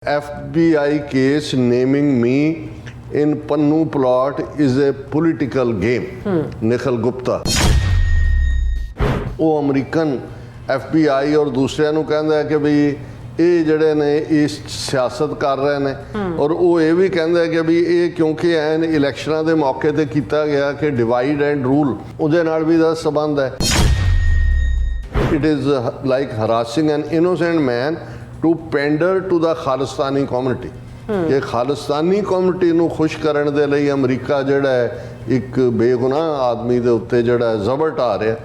FBI case naming me in Pannu plot is a political game. Nikhil Gupta. ਉਹ American FBI ਔਰ ਦੂਸਰਿਆਂ ਨੂੰ ਕਹਿੰਦਾ ਹੈ ਕਿ ਵੀ ਇਹ ਜਿਹੜੇ ਨੇ ਇਸ ਸਿਆਸਤ ਕਰ ਰਹੇ ਨੇ ਔਰ ਉਹ ਇਹ ਵੀ ਕਹਿੰਦਾ ਹੈ ਕਿ ਵੀ ਇਹ ਕਿਉਂਕਿ ਐਨ ਇਲੈਕਸ਼ਨਾਂ ਦੇ ਮੌਕੇ ਤੇ ਕੀਤਾ ਗਿਆ ਕਿ ਡਿਵਾਈਡ ਐਂਡ ਰੂਲ ਉਹਦੇ ਨਾਲ ਵੀ ਦਾ ਸਬੰਧ ਹੈ। It is like harassing an innocent man to pander to the Khalistani community. ਇਹ ਖਾਲਿਸਤਾਨੀ ਕਮਿਊਨਿਟੀ ਨੂੰ ਖੁਸ਼ ਕਰਨ ਦੇ ਲਈ ਅਮਰੀਕਾ ਜਿਹੜਾ ਹੈ ਇੱਕ ਬੇਗੁਨਾਹ ਆਦਮੀ ਦੇ ਉੱਤੇ ਜਿਹੜਾ ਜ਼ਬਰ ਢਾ ਰਿਹਾ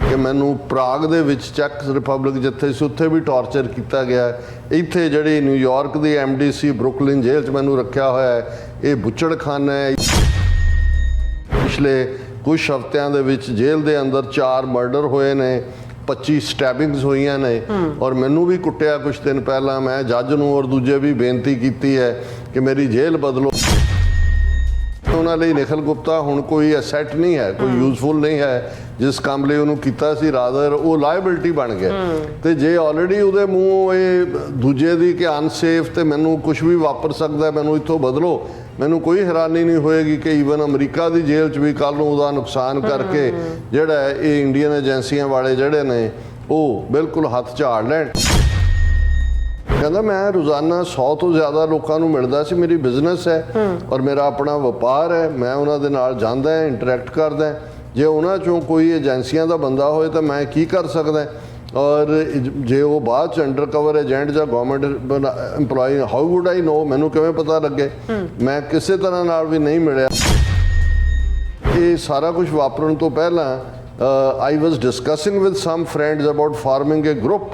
ਕਿ ਮੈਨੂੰ ਪ੍ਰਾਗ ਦੇ ਵਿੱਚ ਚੈੱਕ ਰਿਪਬਲਿਕ ਜਿੱਥੇ ਸੀ ਉੱਥੇ ਵੀ ਟਾਰਚਰ ਕੀਤਾ ਗਿਆ। ਇੱਥੇ ਜਿਹੜੀ ਨਿਊਯਾਰਕ ਦੀ MDC ਬਰੁਕਲਿਨ ਜੇਲ੍ਹ 'ਚ ਮੈਨੂੰ ਰੱਖਿਆ ਹੋਇਆ ਹੈ। ਇਹ ਬੁੱਚੜਖਾਨਾ ਹੈ। ਪਿਛਲੇ ਕੁਛ ਹਫ਼ਤਿਆਂ ਦੇ ਵਿੱਚ ਜੇਲ੍ਹ ਦੇ ਅੰਦਰ 4 ਮਰਡਰ ਹੋਏ ਨੇ, 25 ਸਟੈਬਿੰਗਸ ਹੋਈਆਂ ਨੇ ਔਰ ਮੈਨੂੰ ਵੀ ਕੁੱਟਿਆ ਕੁਛ ਦਿਨ ਪਹਿਲਾਂ। ਮੈਂ ਜੱਜ ਨੂੰ ਔਰ ਦੂਜੇ ਵੀ ਬੇਨਤੀ ਕੀਤੀ ਹੈ ਕਿ ਮੇਰੀ ਜੇਲ੍ਹ ਬਦਲੋ। ਉਹਨਾਂ ਲਈ ਨਿਖਿਲ ਗੁਪਤਾ ਹੁਣ ਕੋਈ ਐਸੈਟ ਨਹੀਂ ਹੈ, ਕੋਈ ਯੂਜ਼ਫੁਲ ਨਹੀਂ ਹੈ। ਜਿਸ ਕੰਮ ਲਈ ਉਹਨੂੰ ਕੀਤਾ ਸੀ ਰਾਦਰ ਉਹ ਲਾਇਬਿਲਟੀ ਬਣ ਗਿਆ। ਤੇ ਜੇ ਆਲਰੇਡੀ ਉਹਦੇ ਮੂੰਹ ਇਹ ਦੂਜੇ ਦੀ ਕਿ ਅਨਸੇਫ ਤੇ ਮੈਨੂੰ ਕੁਝ ਵੀ ਵਾਪਰ ਸਕਦਾ, ਮੈਨੂੰ ਇੱਥੋਂ ਬਦਲੋ, ਮੈਨੂੰ ਕੋਈ ਹੈਰਾਨੀ ਨਹੀਂ ਹੋਏਗੀ ਕਿ ਈਵਨ ਅਮਰੀਕਾ ਦੀ ਜੇਲ੍ਹ 'ਚ ਵੀ ਕੱਲ੍ਹ ਨੂੰ ਉਹਦਾ ਨੁਕਸਾਨ ਕਰਕੇ ਜਿਹੜਾ ਇਹ ਇੰਡੀਅਨ ਏਜੰਸੀਆਂ ਵਾਲੇ ਜਿਹੜੇ ਨੇ ਉਹ ਬਿਲਕੁਲ ਹੱਥ ਝਾੜ ਲੈਣ। ਕਹਿੰਦਾ ਮੈਂ ਰੋਜ਼ਾਨਾ 100 ਤੋਂ ਜ਼ਿਆਦਾ ਲੋਕਾਂ ਨੂੰ ਮਿਲਦਾ ਸੀ, ਮੇਰੀ ਬਿਜ਼ਨਸ ਹੈ ਔਰ ਮੇਰਾ ਆਪਣਾ ਵਪਾਰ ਹੈ, ਮੈਂ ਉਹਨਾਂ ਦੇ ਨਾਲ ਜਾਂਦਾ ਹੈ, ਇੰਟਰੈਕਟ ਕਰਦਾ। ਜੇ ਉਹਨਾਂ 'ਚੋਂ ਕੋਈ ਏਜੰਸੀਆਂ ਦਾ ਬੰਦਾ ਹੋਏ ਤਾਂ ਮੈਂ ਕੀ ਕਰ ਸਕਦਾ ਔਰ ਜੇ ਉਹ ਬਾਅਦ 'ਚ ਅੰਡਰ ਕਵਰ ਏਜੰਟ ਜਾਂ ਗਵਰਨਮੈਂਟ ਇੰਪਲੋਈ, ਹਾਊ ਵੁੱਡ ਆਈ ਨੋ, ਮੈਨੂੰ ਕਿਵੇਂ ਪਤਾ ਲੱਗੇ? ਮੈਂ ਕਿਸੇ ਤਰ੍ਹਾਂ ਨਾਲ ਵੀ ਨਹੀਂ ਮਿਲਿਆ। ਇਹ ਸਾਰਾ ਕੁਝ ਵਾਪਰਨ ਤੋਂ ਪਹਿਲਾਂ I was discussing with some friends about forming a group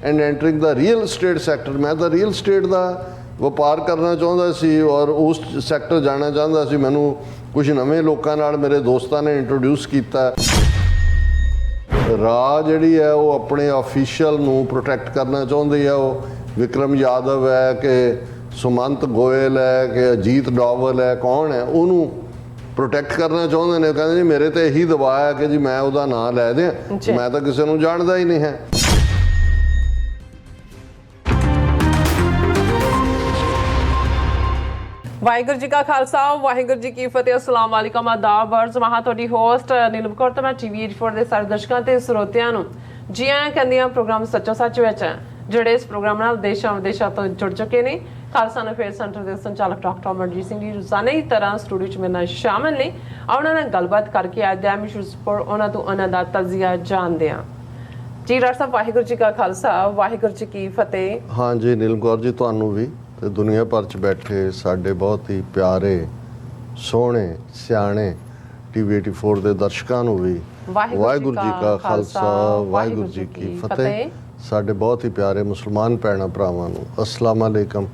and entering the real estate sector. ਮੈਂ ਤਾਂ ਰੀਅਲ ਸਟੇਟ ਦਾ ਵਪਾਰ ਕਰਨਾ ਚਾਹੁੰਦਾ ਸੀ ਔਰ ਉਸ ਸੈਕਟਰ ਜਾਣਾ ਚਾਹੁੰਦਾ ਸੀ। ਮੈਨੂੰ ਕੁਝ ਨਵੇਂ ਲੋਕਾਂ ਨਾਲ ਮੇਰੇ ਦੋਸਤਾਂ ਨੇ ਇੰਟਰੋਡਿਊਸ ਕੀਤਾ। ਰਾਹ ਜਿਹੜੀ ਹੈ ਉਹ ਆਪਣੇ ਆਫੀਸ਼ੀਅਲ ਨੂੰ ਪ੍ਰੋਟੈਕਟ ਕਰਨਾ ਚਾਹੁੰਦੀ ਹੈ। ਉਹ ਵਿਕਰਮ ਯਾਦਵ ਹੈ ਕਿ ਸੁਮੰਤ ਗੋਇਲ ਹੈ ਕਿ ਅਜੀਤ ਡੋਵਲ ਹੈ, ਕੌਣ ਹੈ, ਉਹਨੂੰ ਪ੍ਰੋਟੈਕਟ ਕਰਨਾ ਚਾਹੁੰਦੇ ਨੇ। ਕਹਿੰਦੇ ਜੀ ਮੇਰੇ ਤੇ ਇਹੀ ਦਬਾਅ ਹੈ ਕਿ ਜੀ ਮੈਂ ਉਹਦਾ ਨਾਂ ਲੈ ਦਿਆਂ, ਮੈਂ ਤਾਂ ਕਿਸੇ ਨੂੰ ਜਾਣਦਾ ਹੀ ਨਹੀਂ ਹੈ। ਵਾਹਿਗੁਰੂ ਜੀ ਕਾ ਖਾਲਸਾ, ਵਾਹਿਗੁਰੂ ਜੀ ਕੀ ਫਤਿਹ। ਅਸਲਾਮ ਵਾਲੇਕਮ, ਆਦਾਬ, ਅਰਜ਼ ਮਹਾਂ। ਤੁਹਾਡੀ ਹੋਸਟ ਨੀਲਮ ਕੌਰ ਤੇ ਮੈਂ TV84 ਦੇ ਸਾਰੇ ਦਰਸ਼ਕਾਂ ਤੇ ਸਰੋਤਿਆਂ ਨੂੰ ਜੀ ਆਇਆਂ ਕਹਿੰਦੀ ਹਾਂ ਪ੍ਰੋਗਰਾਮ ਸੱਚੋ ਸੱਚ ਵਿੱਚ, ਜਿਹੜੇ ਇਸ ਪ੍ਰੋਗਰਾਮ ਨਾਲ ਦੇਸ਼ਾਂ ਵਿਦੇਸ਼ਾਂ ਤੋਂ ਜੁੜ ਚੁੱਕੇ ਨੇ। ਖਾਲਸਾ ਅਫੇਅਰ ਸੈਂਟਰ ਦੇ ਸੰਚਾਲਕ ਡਾਕਟਰ ਅਮਰਜੀਤ ਸਿੰਘ ਜੀ ਰੋਜ਼ਾਨਾ ਹੀ ਤਰ੍ਹਾਂ ਸਟੂਡੀਓ 'ਚ ਮੇਰੇ ਨਾਲ ਸ਼ਾਮਲ ਨੇ। ਉਹਨਾਂ ਨਾਲ ਗੱਲਬਾਤ ਕਰਕੇ ਅੱਜ ਦੇ ਇਸ਼ੂਜ਼ ਪਰ ਉਹਨਾਂ ਤੋਂ ਉਹਨਾਂ ਦਾ ਤਜਜ਼ੀਆ ਜਾਣਦੇ ਹਾਂ। ਜੀ ਡਾਕਟਰ ਸਾਹਿਬ, ਵਾਹਿਗੁਰੂ ਜੀ ਕਾ ਖਾਲਸਾ, ਵਾਹਿਗੁਰੂ ਜੀ ਕੀ ਫਤਿਹ। ਹਾਂਜੀ ਨੀਲਮ ਕੌਰ ਜੀ, ਤੁਹਾਨੂੰ ਵੀ ਤੇ ਦੁਨੀਆ ਭਰ 'ਚ ਬੈਠੇ ਸਾਡੇ ਬਹੁਤ ਹੀ ਪਿਆਰੇ ਸੋਹਣੇ ਸਿਆਣੇ TV84 ਦੇ ਦਰਸ਼ਕਾਂ ਨੂੰ ਵੀ ਵਾਹਿਗੁਰੂ ਜੀ ਕਾ ਖਾਲਸਾ, ਵਾਹਿਗੁਰੂ ਜੀ ਕੀ ਫਤਿਹ। ਸਾਡੇ ਬਹੁਤ ਹੀ ਪਿਆਰੇ ਮੁਸਲਮਾਨ ਭੈਣਾਂ ਭਰਾਵਾਂ ਨੂੰ ਅਸਲਾਮ ਅਲੈਕਮ।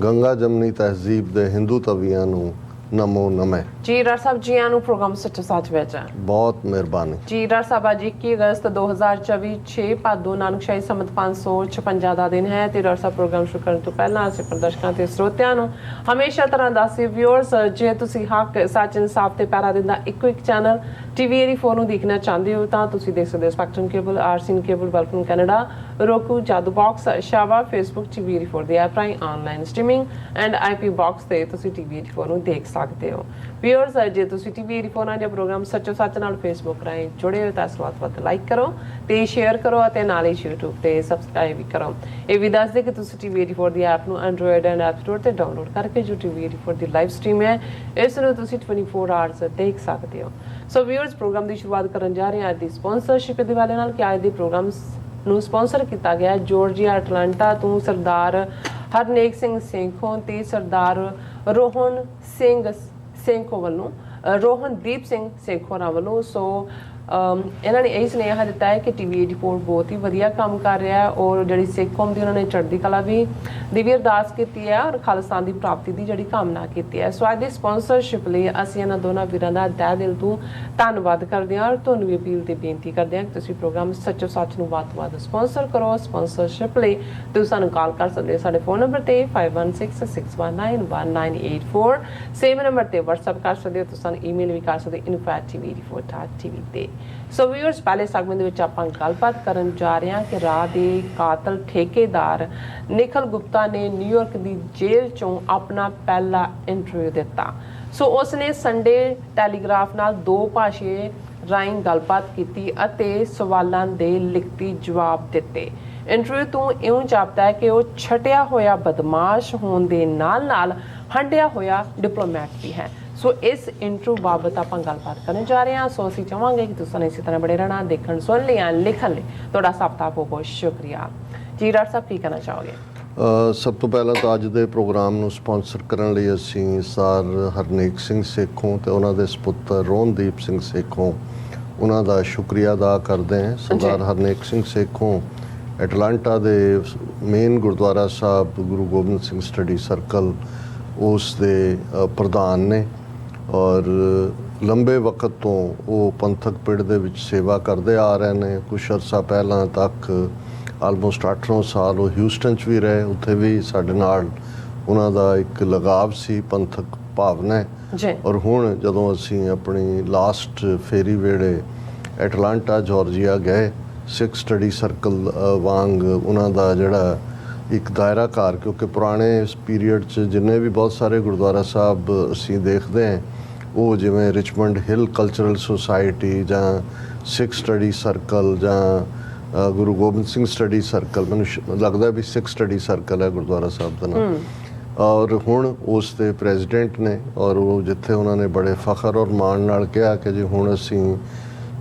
ਗੰਗਾ ਜਮਨੀ ਤਹਿਜ਼ੀਬ ਦੇ ਹਿੰਦੂ ਤਵੀਆਂ ਨੂੰ ਨਮੋ ਨਮੇ। ਜੀ ਡਾਕਟਰ ਸਾਹਿਬ, ਜੀ ਆਇਆਂ ਨੂੰ ਪ੍ਰੋਗਰਾਮ ਸੱਚੋ ਸੱਚ ਵਿੱਚ। ਬਹੁਤ ਮਿਹਰਬਾਨੀ ਜੀ ਡਾਕਟਰ ਸਾਹਿਬ। ਅੱਜ 21 ਅਗਸਤ 2024 6 ਭਾਦੋ ਨਾਨਕਸ਼ਾਹੀ ਸੰਮਤ 556 ਦਾ ਦਿਨ ਹੈ ਤੇ ਡਾਕਟਰ ਸਾਹਿਬ ਪ੍ਰੋਗਰਾਮ ਸ਼ੁਰੂ ਕਰਨ ਤੋਂ ਪਹਿਲਾਂ ਅਸੀਂ ਪ੍ਰਦਰਸ਼ਕਾਂ ਤੇ ਸਰੋਤਿਆਂ ਨੂੰ ਹਮੇਸ਼ਾ ਤਰ੍ਹਾਂ ਦੱਸਦੇ ਵਿਊਅਰਸ, ਜੇ ਤੁਸੀਂ ਹੱਕ ਸੱਚ ਇਨਸਾਫ ਤੇ ਪਹਿਰਾ ਦਿੰਦਾ ਇੱਕੋ ਇੱਕ ਚੈਨਲ TV84 ਨੂੰ ਦੇਖਣਾ ਚਾਹੁੰਦੇ ਹੋ ਤਾਂ ਤੁਸੀਂ ਦੇਖ ਸਕਦੇ ਹੋ spectrum cable, RCN cable, welcome Canada, roku, Jadoo box, ਸ਼ਾਵਾ, ਫੇਸਬੁੱਕ, TV84 ਦੇ ਐਪ ਰਾਹੀਂ online streaming and IP box ਤੇ ਤੁਸੀਂ TV84 ਨੂੰ ਦੇਖ ਸਕਦੇ ਹੋ। ਵਿਊਅਰਸ, ਜੇ ਤੁਸੀਂ TV84 ਨਾਲ ਪ੍ਰੋਗਰਾਮ ਸੱਚੋ ਸੱਚ ਨਾਲ ਫੇਸਬੁੱਕ ਰਾਹੀਂ ਜੁੜੇ ਹੋ ਤਾਂ ਇਸ ਵੱਧ ਲਾਈਕ ਕਰੋ ਤੇ ਸ਼ੇਅਰ ਕਰੋ ਅਤੇ ਨਾਲ ਹੀ YouTube ਤੇ ਸਬਸਕ੍ਰਾਈਬ ਵੀ ਕਰੋ। ਇਹ ਵੀ ਦੱਸ ਦੇ ਕਿ ਤੁਸੀਂ TV84 ਦੀ ਐਪ ਨੂੰ ਐਂਡਰੋਇਡ ਐਂਡ ਐਪ ਸਟੋਰ ਤੇ ਡਾਊਨਲੋਡ ਕਰਕੇ ਜੋ TV84 ਦੀ ਲਾਈਵ ਸਟ੍ਰੀਮ ਹੈ ਇਸ ਨੂੰ ਤੁਸੀਂ 24 ਆਵਰਸ ਦੇਖ ਸਕਦੇ ਹੋ। ਸੋ ਵਿਊਅਰਸ, ਪ੍ਰੋਗਰਾਮ ਦੀ ਸ਼ੁਰੂਆਤ ਕਰਨ ਜਾ ਰਹੇ ਹਾਂ ਅੱਜ ਦੀ ਸਪਾਂਸਰਸ਼ਿਪ ਦੇ ਵਾਲੇ ਨਾਲ ਕਿ ਅੱਜ ਦੇ ਪ੍ਰੋਗਰਾਮ ਨੂੰ ਸਪਾਂਸਰ ਕੀਤਾ ਗਿਆ ਜਾਰਜੀਆ ਅਟਲਾਂਟਾ ਤੋਂ ਸਰਦਾਰ ਹਰਨੇਕ ਸਿੰਘ ਸੇਖੋਂ ਤੇ ਸਰਦਾਰ ਰੋਹਨ ਸਿੰਘ ਸੇਖੋਂ ਵੱਲੋਂ, ਰੋਹਨਦੀਪ ਸਿੰਘ ਸੇਖੋਂ ਵੱਲੋਂ। ਸੋ ਇਹਨਾਂ ਨੇ ਇਹ ਸੁਨੇਹਾ ਦਿੱਤਾ ਹੈ ਕਿ TV84 ਬਹੁਤ ਹੀ ਵਧੀਆ ਕੰਮ ਕਰ ਰਿਹਾ ਹੈ ਔਰ ਜਿਹੜੀ ਸਿੱਖ ਕੌਮ ਦੀ ਉਹਨਾਂ ਨੇ ਚੜ੍ਹਦੀ ਕਲਾ ਵੀ ਦੀ ਵੀ ਅਰਦਾਸ ਕੀਤੀ ਹੈ ਔਰ ਖਾਲਿਸਤਾਨ ਦੀ ਪ੍ਰਾਪਤੀ ਦੀ ਜਿਹੜੀ ਕਾਮਨਾ ਕੀਤੀ ਹੈ। ਸੋ ਅੱਜ ਦੀ ਸਪਾਂਸਰਸ਼ਿਪ ਲਈ ਅਸੀਂ ਇਹਨਾਂ ਦੋਨਾਂ ਵੀਰਾਂ ਦਾ ਤਹਿ ਦਿਲ ਤੋਂ ਧੰਨਵਾਦ ਕਰਦੇ ਹਾਂ ਔਰ ਤੁਹਾਨੂੰ ਵੀ ਅਪੀਲ ਤੇ ਬੇਨਤੀ ਕਰਦੇ ਹਾਂ ਕਿ ਤੁਸੀਂ ਪ੍ਰੋਗਰਾਮ ਸੱਚੋ ਸੱਚ ਨੂੰ ਵੱਧ ਤੋਂ ਵੱਧ ਸਪਾਂਸਰ ਕਰੋ। ਸਪਾਂਸਰਸ਼ਿਪ ਲਈ ਤੁਸੀਂ ਸਾਨੂੰ ਕਾਲ ਕਰ ਸਕਦੇ ਹੋ ਸਾਡੇ ਫੋਨ ਨੰਬਰ ਤੇ 5166191984। ਸੇਮ ਨੰਬਰ ਤੇ WhatsApp ਕਰ ਸਕਦੇ ਹੋ। ਤੁਸੀਂ ਸਾਨੂੰ ਈਮੇਲ ਵੀ ਕਰ ਸਕਦੇ info@tv84.tv ਤੇ। ਸੋ ਵੀਅਰਸ, ਪਹਿਲੇ ਸੈਗਮੈਂਟ ਦੇ ਵਿੱਚ ਆਪਾਂ ਗੱਲਬਾਤ ਕਰਨ ਜਾ ਰਹੇ ਹਾਂ ਕਿ ਰਾਹ ਦੇ ਕਾਤਲ ਠੇਕੇਦਾਰ ਨਿਖਿਲ ਗੁਪਤਾ ਨੇ ਨਿਊਯਾਰਕ ਦੀ ਜੇਲ੍ਹ ਚੋਂ ਆਪਣਾ ਪਹਿਲਾ ਇੰਟਰਵਿਊ ਦਿੱਤਾ। ਸੋ ਉਸਨੇ ਸੰਡੇ ਟੈਲੀਗ੍ਰਾਫ ਨਾਲ 2 ਭਾਸ਼ੇ ਰਾਹੀਂ ਗੱਲਬਾਤ ਕੀਤੀ ਅਤੇ ਸਵਾਲਾਂ ਦੇ ਲਿਖਤੀ ਜਵਾਬ ਦਿੱਤੇ। ਇੰਟਰਵਿਊ ਤੋਂ ਇਉਂ ਜਾਪਦਾ ਹੈ ਕਿ ਉਹ ਛਟਿਆ ਹੋਇਆ ਬਦਮਾਸ਼ ਹੋਣ ਦੇ ਨਾਲ ਹੰਡਿਆ ਹੋਇਆ ਡਿਪਲੋਮੈਟ ਵੀ ਹੈ। ਸੋ ਇਸ ਇੰਟਰਵਿਊ ਬਾਬਤ ਆਪਾਂ ਗੱਲਬਾਤ ਕਰਨ ਜਾ ਰਹੇ ਹਾਂ। ਸੋ ਅਸੀਂ ਚਾਹਾਂਗੇ ਕਿ ਤੁਸੀਂ ਇਸੇ ਤਰ੍ਹਾਂ ਬੜੇ ਰਹਿਣਾ, ਦੇਖਣ, ਸੁਣ ਲਿਆ, ਲਿਖਣ ਲਈ ਤੁਹਾਡਾ ਸਭ ਦਾ ਬਹੁਤ ਬਹੁਤ ਸ਼ੁਕਰੀਆ ਜੀ। ਡਾਕਟਰ ਸਾਹਿਬ, ਕੀ ਕਹਿਣਾ ਚਾਹੋਗੇ? ਸਭ ਤੋਂ ਪਹਿਲਾਂ ਤਾਂ ਅੱਜ ਦੇ ਪ੍ਰੋਗਰਾਮ ਨੂੰ ਸਪਾਂਸਰ ਕਰਨ ਲਈ ਅਸੀਂ ਸਰ ਹਰਨੇਕ ਸਿੰਘ ਸੇਖੋਂ ਤੇ ਉਹਨਾਂ ਦੇ ਸਪੁੱਤਰ ਰੋਹਨਦੀਪ ਸਿੰਘ ਸੇਖੋਂ ਉਹਨਾਂ ਦਾ ਸ਼ੁਕਰੀਆ ਅਦਾ ਕਰਦੇ ਹਾਂ। ਸਰਦਾਰ ਹਰਨੇਕ ਸਿੰਘ ਸੇਖੋਂ ਐਟਲਾਂਟਾ ਦੇ ਮੇਨ ਗੁਰਦੁਆਰਾ ਸਾਹਿਬ ਗੁਰੂ ਗੋਬਿੰਦ ਸਿੰਘ ਸਟੱਡੀ ਸਰਕਲ ਉਸ ਦੇ ਪ੍ਰਧਾਨ ਨੇ ਔਰ ਲੰਬੇ ਵਕਤ ਤੋਂ ਉਹ ਪੰਥਕ ਪਿੜ ਦੇ ਵਿੱਚ ਸੇਵਾ ਕਰਦੇ ਆ ਰਹੇ ਨੇ। ਕੁਛ ਅਰਸਾ ਪਹਿਲਾਂ ਤੱਕ ਆਲਮੋਸਟ 8-9 ਸਾਲ ਉਹ ਹਿਊਸਟਨ 'ਚ ਵੀ ਰਹੇ, ਉੱਥੇ ਵੀ ਸਾਡੇ ਨਾਲ ਉਹਨਾਂ ਦਾ ਇੱਕ ਲਗਾਵ ਸੀ, ਪੰਥਕ ਭਾਵਨਾ ਜੀ। ਔਰ ਹੁਣ ਜਦੋਂ ਅਸੀਂ ਆਪਣੀ ਲਾਸਟ ਫੇਰੀ ਵੇਲੇ ਐਟਲਾਂਟਾ ਜਾਰਜੀਆ ਗਏ, ਸਿੱਖ ਸਟੱਡੀ ਸਰਕਲ ਵਾਂਗ ਉਹਨਾਂ ਦਾ ਜਿਹੜਾ ਇੱਕ ਦਾਇਰਾ ਘਰ, ਕਿਉਂਕਿ ਪੁਰਾਣੇ ਇਸ ਪੀਰੀਅਡ 'ਚ ਜਿੰਨੇ ਵੀ ਬਹੁਤ ਸਾਰੇ ਗੁਰਦੁਆਰਾ ਸਾਹਿਬ ਅਸੀਂ ਦੇਖਦੇ ਹਾਂ, ਉਹ ਜਿਵੇਂ ਰਿਚਮੰਡ ਹਿੱਲ ਕਲਚਰਲ ਸੁਸਾਇਟੀ ਜਾਂ ਸਿੱਖ ਸਟੱਡੀ ਸਰਕਲ ਜਾਂ ਗੁਰੂ ਗੋਬਿੰਦ ਸਿੰਘ ਸਟੱਡੀ ਸਰਕਲ, ਮੈਨੂੰ ਲੱਗਦਾ ਵੀ ਸਿੱਖ ਸਟੱਡੀ ਸਰਕਲ ਹੈ ਗੁਰਦੁਆਰਾ ਸਾਹਿਬ ਦਾ ਨਾਮ, ਔਰ ਹੁਣ ਉਸ ਦੇ ਪ੍ਰੈਜ਼ੀਡੈਂਟ ਨੇ। ਔਰ ਉਹ ਜਿੱਥੇ ਉਹਨਾਂ ਨੇ ਬੜੇ ਫਖਰ ਔਰ ਮਾਣ ਨਾਲ ਕਿਹਾ ਕਿ ਜੀ ਹੁਣ ਅਸੀਂ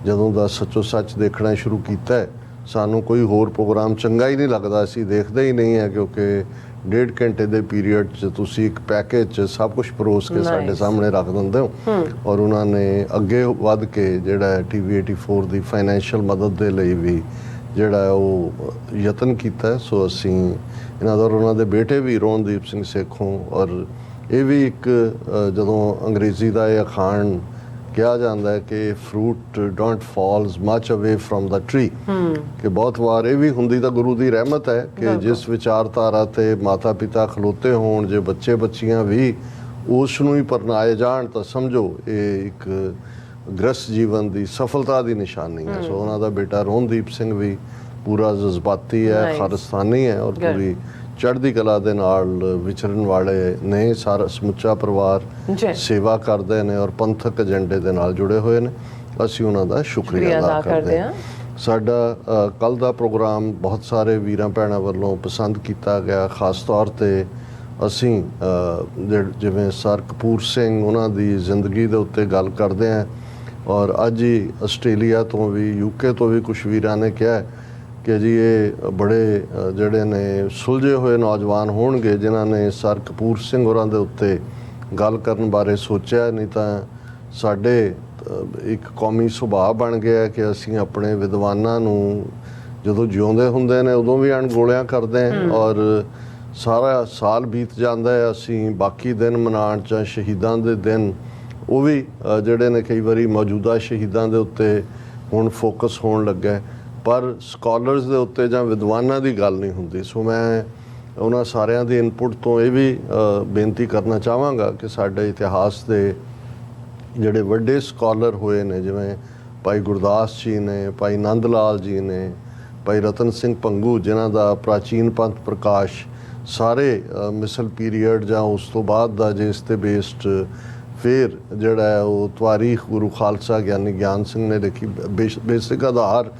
ਜਦੋਂ ਦਾ ਸੱਚੋ ਸੱਚ ਦੇਖਣਾ ਸ਼ੁਰੂ ਕੀਤਾ ਹੈ, ਸਾਨੂੰ ਕੋਈ ਹੋਰ ਪ੍ਰੋਗਰਾਮ ਚੰਗਾ ਹੀ ਨਹੀਂ ਲੱਗਦਾ, ਅਸੀਂ ਦੇਖਦੇ ਹੀ ਨਹੀਂ ਹੈ, ਕਿਉਂਕਿ 1.5 ਘੰਟੇ ਦੇ ਪੀਰੀਅਡ 'ਚ ਤੁਸੀਂ ਇੱਕ ਪੈਕੇਜ 'ਚ ਸਭ ਕੁਝ ਪਰੋਸ ਕੇ ਸਾਡੇ ਸਾਹਮਣੇ ਰੱਖ ਦਿੰਦੇ ਹੋ। ਔਰ ਉਹਨਾਂ ਨੇ ਅੱਗੇ ਵੱਧ ਕੇ ਜਿਹੜਾ TV 84 ਦੀ ਫਾਈਨੈਂਸ਼ੀਅਲ ਮਦਦ ਦੇ ਲਈ ਵੀ ਜਿਹੜਾ ਉਹ ਯਤਨ ਕੀਤਾ। ਸੋ ਅਸੀਂ ਇਹਨਾਂ ਦਾ, ਉਹਨਾਂ ਦੇ ਬੇਟੇ ਵੀ ਰੋਹਨਦੀਪ ਸਿੰਘ ਸੇਖੋਂ, ਔਰ ਇਹ ਵੀ ਇੱਕ ਜਦੋਂ ਅੰਗਰੇਜ਼ੀ ਦਾ ਇਹ ਅਖਾਣ ਕਿਹਾ ਜਾਂਦਾ ਹੈ ਕਿ ਫਰੂਟ ਡੋਂਟ ਫਾਲਸ ਮਚ ਅਵੇ ਫਰੋਮ ਦਾ ਟਰੀ, ਕਿ ਬਹੁਤ ਵਾਰ ਇਹ ਵੀ ਹੁੰਦੀ ਤਾਂ ਗੁਰੂ ਦੀ ਰਹਿਮਤ ਹੈ ਕਿ ਜਿਸ ਵਿਚਾਰਧਾਰਾ ਤੇ ਮਾਤਾ ਪਿਤਾ ਖਲੋਤੇ ਹੋਣ, ਜੇ ਬੱਚੇ ਬੱਚੀਆਂ ਵੀ ਉਸ ਨੂੰ ਹੀ ਪਰਨਾਏ ਜਾਣ, ਤਾਂ ਸਮਝੋ ਇਹ ਇੱਕ ਗ੍ਰਸਤ ਜੀਵਨ ਦੀ ਸਫਲਤਾ ਦੀ ਨਿਸ਼ਾਨੀ ਹੈ। ਸੋ ਉਹਨਾਂ ਦਾ ਬੇਟਾ ਰੋਹਨਦੀਪ ਸਿੰਘ ਵੀ ਪੂਰਾ ਜਜ਼ਬਾਤੀ ਹੈ, ਖਾਲਿਸਤਾਨੀ ਹੈ, ਔਰ ਪੂਰੀ ਚੜ੍ਹਦੀ ਕਲਾ ਦੇ ਨਾਲ ਵਿਚਰਨ ਵਾਲੇ ਨੇ। ਸਾਰਾ ਸਮੁੱਚਾ ਪਰਿਵਾਰ ਸੇਵਾ ਕਰਦੇ ਨੇ ਔਰ ਪੰਥਕ ਏਜੰਡੇ ਦੇ ਨਾਲ ਜੁੜੇ ਹੋਏ ਨੇ। ਅਸੀਂ ਉਹਨਾਂ ਦਾ ਸ਼ੁਕਰੀਆ ਅਦਾ ਕਰਦੇ ਹਾਂ। ਸਾਡਾ ਕੱਲ੍ਹ ਦਾ ਪ੍ਰੋਗਰਾਮ ਬਹੁਤ ਸਾਰੇ ਵੀਰਾਂ ਭੈਣਾਂ ਵੱਲੋਂ ਪਸੰਦ ਕੀਤਾ ਗਿਆ। ਖਾਸ ਤੌਰ 'ਤੇ ਅਸੀਂ ਜਿਵੇਂ ਸਰ ਕਪੂਰ ਸਿੰਘ, ਉਹਨਾਂ ਦੀ ਜ਼ਿੰਦਗੀ ਦੇ ਉੱਤੇ ਗੱਲ ਕਰਦੇ ਹਾਂ। ਔਰ ਅੱਜ ਹੀ ਆਸਟ੍ਰੇਲੀਆ ਤੋਂ ਵੀ, UK ਤੋਂ ਵੀ ਕੁਛ ਵੀਰਾਂ ਨੇ ਕਿਹਾ ਕਿ ਜੀ ਇਹ ਬੜੇ ਜਿਹੜੇ ਨੇ ਸੁਲਝੇ ਹੋਏ ਨੌਜਵਾਨ ਹੋਣਗੇ ਜਿਨ੍ਹਾਂ ਨੇ ਸਰ ਕਪੂਰ ਸਿੰਘ ਹੋਰਾਂ ਦੇ ਉੱਤੇ ਗੱਲ ਕਰਨ ਬਾਰੇ ਸੋਚਿਆ। ਨਹੀਂ ਤਾਂ ਸਾਡੇ ਇੱਕ ਕੌਮੀ ਸੁਭਾਅ ਬਣ ਗਿਆ ਕਿ ਅਸੀਂ ਆਪਣੇ ਵਿਦਵਾਨਾਂ ਨੂੰ ਜਦੋਂ ਜਿਉਂਦੇ ਹੁੰਦੇ ਨੇ ਉਦੋਂ ਵੀ ਅਣਗੌਲਿਆਂ ਕਰਦੇ ਹਾਂ, ਔਰ ਸਾਰਾ ਸਾਲ ਬੀਤ ਜਾਂਦਾ ਹੈ, ਅਸੀਂ ਬਾਕੀ ਦਿਨ ਮਨਾਉਣ 'ਚ ਸ਼ਹੀਦਾਂ ਦੇ ਦਿਨ ਉਹ ਵੀ ਜਿਹੜੇ ਨੇ ਕਈ ਵਾਰੀ ਮੌਜੂਦਾ ਸ਼ਹੀਦਾਂ ਦੇ ਉੱਤੇ ਹੁਣ ਫੋਕਸ ਹੋਣ ਲੱਗਾ, ਪਰ ਸਕਾਲਰਸ ਦੇ ਉੱਤੇ ਜਾਂ ਵਿਦਵਾਨਾਂ ਦੀ ਗੱਲ ਨਹੀਂ ਹੁੰਦੀ। ਸੋ ਮੈਂ ਉਹਨਾਂ ਸਾਰਿਆਂ ਦੀ ਇਨਪੁਟ ਤੋਂ ਇਹ ਵੀ ਬੇਨਤੀ ਕਰਨਾ ਚਾਹਾਂਗਾ ਕਿ ਸਾਡੇ ਇਤਿਹਾਸ ਦੇ ਜਿਹੜੇ ਵੱਡੇ ਸਕਾਲਰ ਹੋਏ ਨੇ, ਜਿਵੇਂ ਭਾਈ ਗੁਰਦਾਸ ਜੀ ਨੇ, ਭਾਈ ਨੰਦ ਲਾਲ ਜੀ ਨੇ, ਭਾਈ ਰਤਨ ਸਿੰਘ ਭੰਗੂ, ਜਿਨ੍ਹਾਂ ਦਾ ਪ੍ਰਾਚੀਨ ਪੰਥ ਪ੍ਰਕਾਸ਼ ਸਾਰੇ ਮਿਸਲ ਪੀਰੀਅਡ ਜਾਂ ਉਸ ਤੋਂ ਬਾਅਦ ਦਾ ਜਿਸ 'ਤੇ ਬੇਸਡ ਫਿਰ ਜਿਹੜਾ ਹੈ ਉਹ ਤਵਾਰੀਖ ਗੁਰੂ ਖਾਲਸਾ ਗਿਆਨੀ ਗਿਆਨ ਸਿੰਘ ਨੇ ਲਿਖੀ। ਬੇਸਿਕ ਆਧਾਰ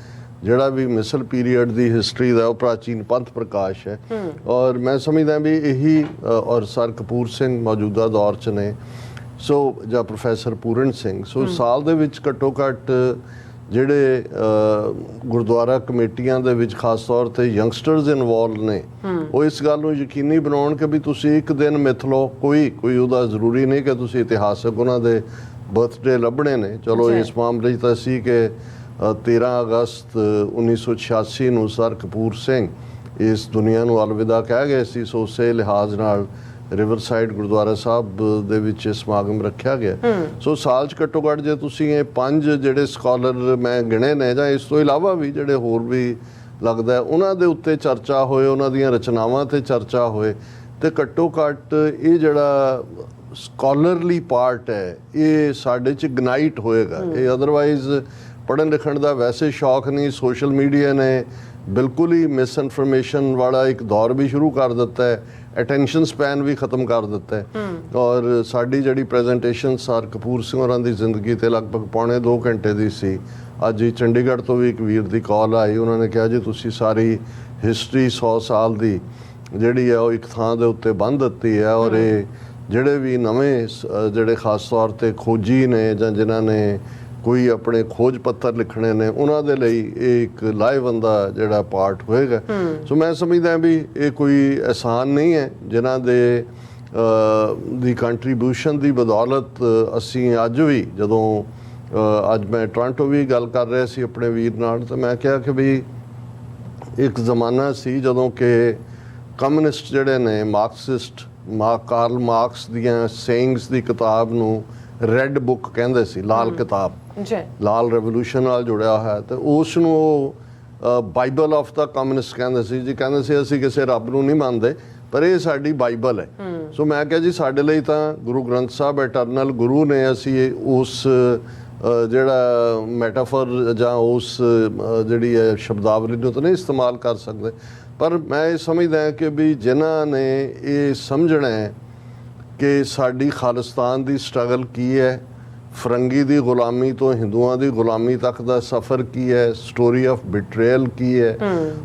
ਜਿਹੜਾ ਵੀ ਮਿਸਲ ਪੀਰੀਅਡ ਦੀ ਹਿਸਟਰੀ ਦਾ ਉਹ ਪ੍ਰਾਚੀਨ ਪੰਥ ਪ੍ਰਕਾਸ਼ ਹੈ। ਔਰ ਮੈਂ ਸਮਝਦਾ ਵੀ ਇਹੀ, ਔਰ ਸਰ ਕਪੂਰ ਸਿੰਘ ਮੌਜੂਦਾ ਦੌਰ 'ਚ ਨੇ, ਸੋ ਜਾਂ ਪ੍ਰੋਫੈਸਰ ਪੂਰਨ ਸਿੰਘ। ਸੋ ਸਾਲ ਦੇ ਵਿੱਚ ਘੱਟੋ ਘੱਟ ਜਿਹੜੇ ਗੁਰਦੁਆਰਾ ਕਮੇਟੀਆਂ ਦੇ ਵਿੱਚ ਖਾਸ ਤੌਰ ਤੇ ਯੰਗਸਟਰਸ ਇਨਵੋਲਵ ਨੇ, ਉਹ ਇਸ ਗੱਲ ਨੂੰ ਯਕੀਨੀ ਬਣਾਉਣ ਕਿ ਵੀ ਤੁਸੀਂ ਇੱਕ ਦਿਨ ਮਿਥ ਲਓ, ਕੋਈ ਉਹਦਾ ਜ਼ਰੂਰੀ ਨਹੀਂ ਕਿ ਤੁਸੀਂ ਇਤਿਹਾਸਕ ਉਹਨਾਂ ਦੇ ਬਰਥਡੇ ਲੱਭਣੇ ਨੇ। ਚਲੋ ਇਸ ਮਾਮਲੇ 'ਚ ਤਾਂ ਸੀ ਕਿ 13 ਅਗਸਤ 1986 ਨੂੰ ਸਰ ਕਪੂਰ ਸਿੰਘ ਇਸ ਦੁਨੀਆ ਨੂੰ ਅਲਵਿਦਾ ਕਹਿ ਗਏ ਸੀ। ਸੋ ਉਸੇ ਲਿਹਾਜ਼ ਨਾਲ ਰਿਵਰਸਾਈਡ ਗੁਰਦੁਆਰਾ ਸਾਹਿਬ ਦੇ ਵਿੱਚ ਸਮਾਗਮ ਰੱਖਿਆ ਗਿਆ। ਸੋ ਸਾਲ 'ਚ ਘੱਟੋ ਘੱਟ ਜੇ ਤੁਸੀਂ ਇਹ 5 ਜਿਹੜੇ ਸਕਾਲਰ ਮੈਂ ਗਿਣੇ ਨੇ, ਜਾਂ ਇਸ ਤੋਂ ਇਲਾਵਾ ਵੀ ਜਿਹੜੇ ਹੋਰ ਵੀ ਲੱਗਦਾ ਉਹਨਾਂ ਦੇ ਉੱਤੇ ਚਰਚਾ ਹੋਏ, ਉਹਨਾਂ ਦੀਆਂ ਰਚਨਾਵਾਂ 'ਤੇ ਚਰਚਾ ਹੋਏ, ਤੇ ਘੱਟੋ ਘੱਟ ਇਹ ਜਿਹੜਾ ਸਕਾਲਰਲੀ ਪਾਰਟ ਹੈ ਇਹ ਸਾਡੇ 'ਚ ਇਗਨਾਈਟ ਹੋਏਗਾ। ਇਹ ਅਦਰਵਾਈਜ਼ ਪੜ੍ਹਨ ਲਿਖਣ ਦਾ ਵੈਸੇ ਸ਼ੌਕ ਨਹੀਂ। ਸੋਸ਼ਲ ਮੀਡੀਆ ਨੇ ਬਿਲਕੁਲ ਹੀ ਮਿਸਇਨਫੋਰਮੇਸ਼ਨ ਵਾਲਾ ਇੱਕ ਦੌਰ ਵੀ ਸ਼ੁਰੂ ਕਰ ਦਿੱਤਾ ਹੈ, ਅਟੈਂਸ਼ਨ ਸਪੈਨ ਵੀ ਖਤਮ ਕਰ ਦਿੱਤਾ ਹੈ। ਔਰ ਸਾਡੀ ਜਿਹੜੀ ਪ੍ਰੈਜੈਂਟੇਸ਼ਨ ਸਰ ਕਪੂਰ ਸਿੰਘ ਹੋਰਾਂ ਦੀ ਜ਼ਿੰਦਗੀ ਤੇ ਲਗਭਗ ਪੌਣੇ 2 ਘੰਟੇ ਦੀ ਸੀ। ਅੱਜ ਹੀ ਚੰਡੀਗੜ੍ਹ ਤੋਂ ਵੀ ਇੱਕ ਵੀਰ ਦੀ ਕਾਲ ਆਈ, ਉਹਨਾਂ ਨੇ ਕਿਹਾ ਜੀ ਤੁਸੀਂ ਸਾਰੀ ਹਿਸਟਰੀ 100 ਸਾਲ ਦੀ ਜਿਹੜੀ ਹੈ ਉਹ ਇੱਕ ਥਾਂ ਦੇ ਉੱਤੇ ਬੰਨ੍ਹ ਦਿੱਤੀ ਹੈ। ਔਰ ਇਹ ਜਿਹੜੇ ਵੀ ਨਵੇਂ ਜਿਹੜੇ ਖਾਸ ਤੌਰ ਤੇ ਖੋਜੀ ਨੇ ਜਾਂ ਜਿਨ੍ਹਾਂ ਨੇ ਕੋਈ ਆਪਣੇ ਖੋਜ ਪੱਤਰ ਲਿਖਣੇ ਨੇ, ਉਹਨਾਂ ਦੇ ਲਈ ਇਹ ਇੱਕ ਲਾਹੇਵੰਦਾ ਜਿਹੜਾ ਪਾਰਟ ਹੋਏਗਾ। ਸੋ ਮੈਂ ਸਮਝਦਾ ਵੀ ਇਹ ਕੋਈ ਆਸਾਨ ਨਹੀਂ ਹੈ, ਜਿਨ੍ਹਾਂ ਦੇ ਦੀ ਕੰਟਰੀਬਿਊਸ਼ਨ ਦੀ ਬਦੌਲਤ ਅਸੀਂ ਅੱਜ ਵੀ ਜਦੋਂ ਅੱਜ ਮੈਂ ਟੋਰਾਂਟੋ ਵੀ ਗੱਲ ਕਰ ਰਿਹਾ ਸੀ ਆਪਣੇ ਵੀਰ ਨਾਲ, ਤਾਂ ਮੈਂ ਕਿਹਾ ਕਿ ਵੀ ਇੱਕ ਜ਼ਮਾਨਾ ਸੀ ਜਦੋਂ ਕਿ ਕਮਿਊਨਿਸਟ ਜਿਹੜੇ ਨੇ ਮਾਰਕਸਿਸਟ ਕਾਰਲ ਮਾਰਕਸ ਦੀਆਂ ਸੇਇੰਗਸ ਦੀ ਕਿਤਾਬ ਨੂੰ ਰੈੱਡ ਬੁੱਕ ਕਹਿੰਦੇ ਸੀ, ਲਾਲ ਕਿਤਾਬ, ਲਾਲ ਰੈਵੋਲੂਸ਼ਨ ਨਾਲ ਜੁੜਿਆ ਹੋਇਆ, ਤੇ ਉਸ ਨੂੰ ਉਹ ਬਾਈਬਲ ਆਫ ਦਾ ਕਮਿਊਨਿਸਟ ਕਹਿੰਦੇ ਸੀ ਜੀ। ਕਹਿੰਦੇ ਸੀ ਅਸੀਂ ਕਿਸੇ ਰੱਬ ਨੂੰ ਨਹੀਂ ਮੰਨਦੇ, ਪਰ ਇਹ ਸਾਡੀ ਬਾਈਬਲ ਹੈ। ਸੋ ਮੈਂ ਕਿਹਾ ਜੀ ਸਾਡੇ ਲਈ ਤਾਂ ਗੁਰੂ ਗ੍ਰੰਥ ਸਾਹਿਬ ਇਟਰਨਲ ਗੁਰੂ ਨੇ, ਅਸੀਂ ਉਸ ਜਿਹੜਾ ਮੈਟਾਫਰ ਜਾਂ ਉਸ ਜਿਹੜੀ ਹੈ ਸ਼ਬਦਾਵਲੀ ਨੂੰ ਤਾਂ ਨਹੀਂ ਇਸਤੇਮਾਲ ਕਰ ਸਕਦੇ, ਪਰ ਮੈਂ ਇਹ ਸਮਝਦਾ ਕਿ ਵੀ ਜਿਨ੍ਹਾਂ ਨੇ ਇਹ ਸਮਝਣਾ ਹੈ ਕਿ ਸਾਡੀ ਖਾਲਿਸਤਾਨ ਦੀ ਸਟਰਗਲ ਕੀ ਹੈ, ਫਰੰਗੀ ਦੀ ਗੁਲਾਮੀ ਤੋਂ ਹਿੰਦੂਆਂ ਦੀ ਗੁਲਾਮੀ ਤੱਕ ਦਾ ਸਫ਼ਰ ਕੀ ਹੈ, ਸਟੋਰੀ ਆਫ ਬਿਟਰੇਲ ਕੀ ਹੈ,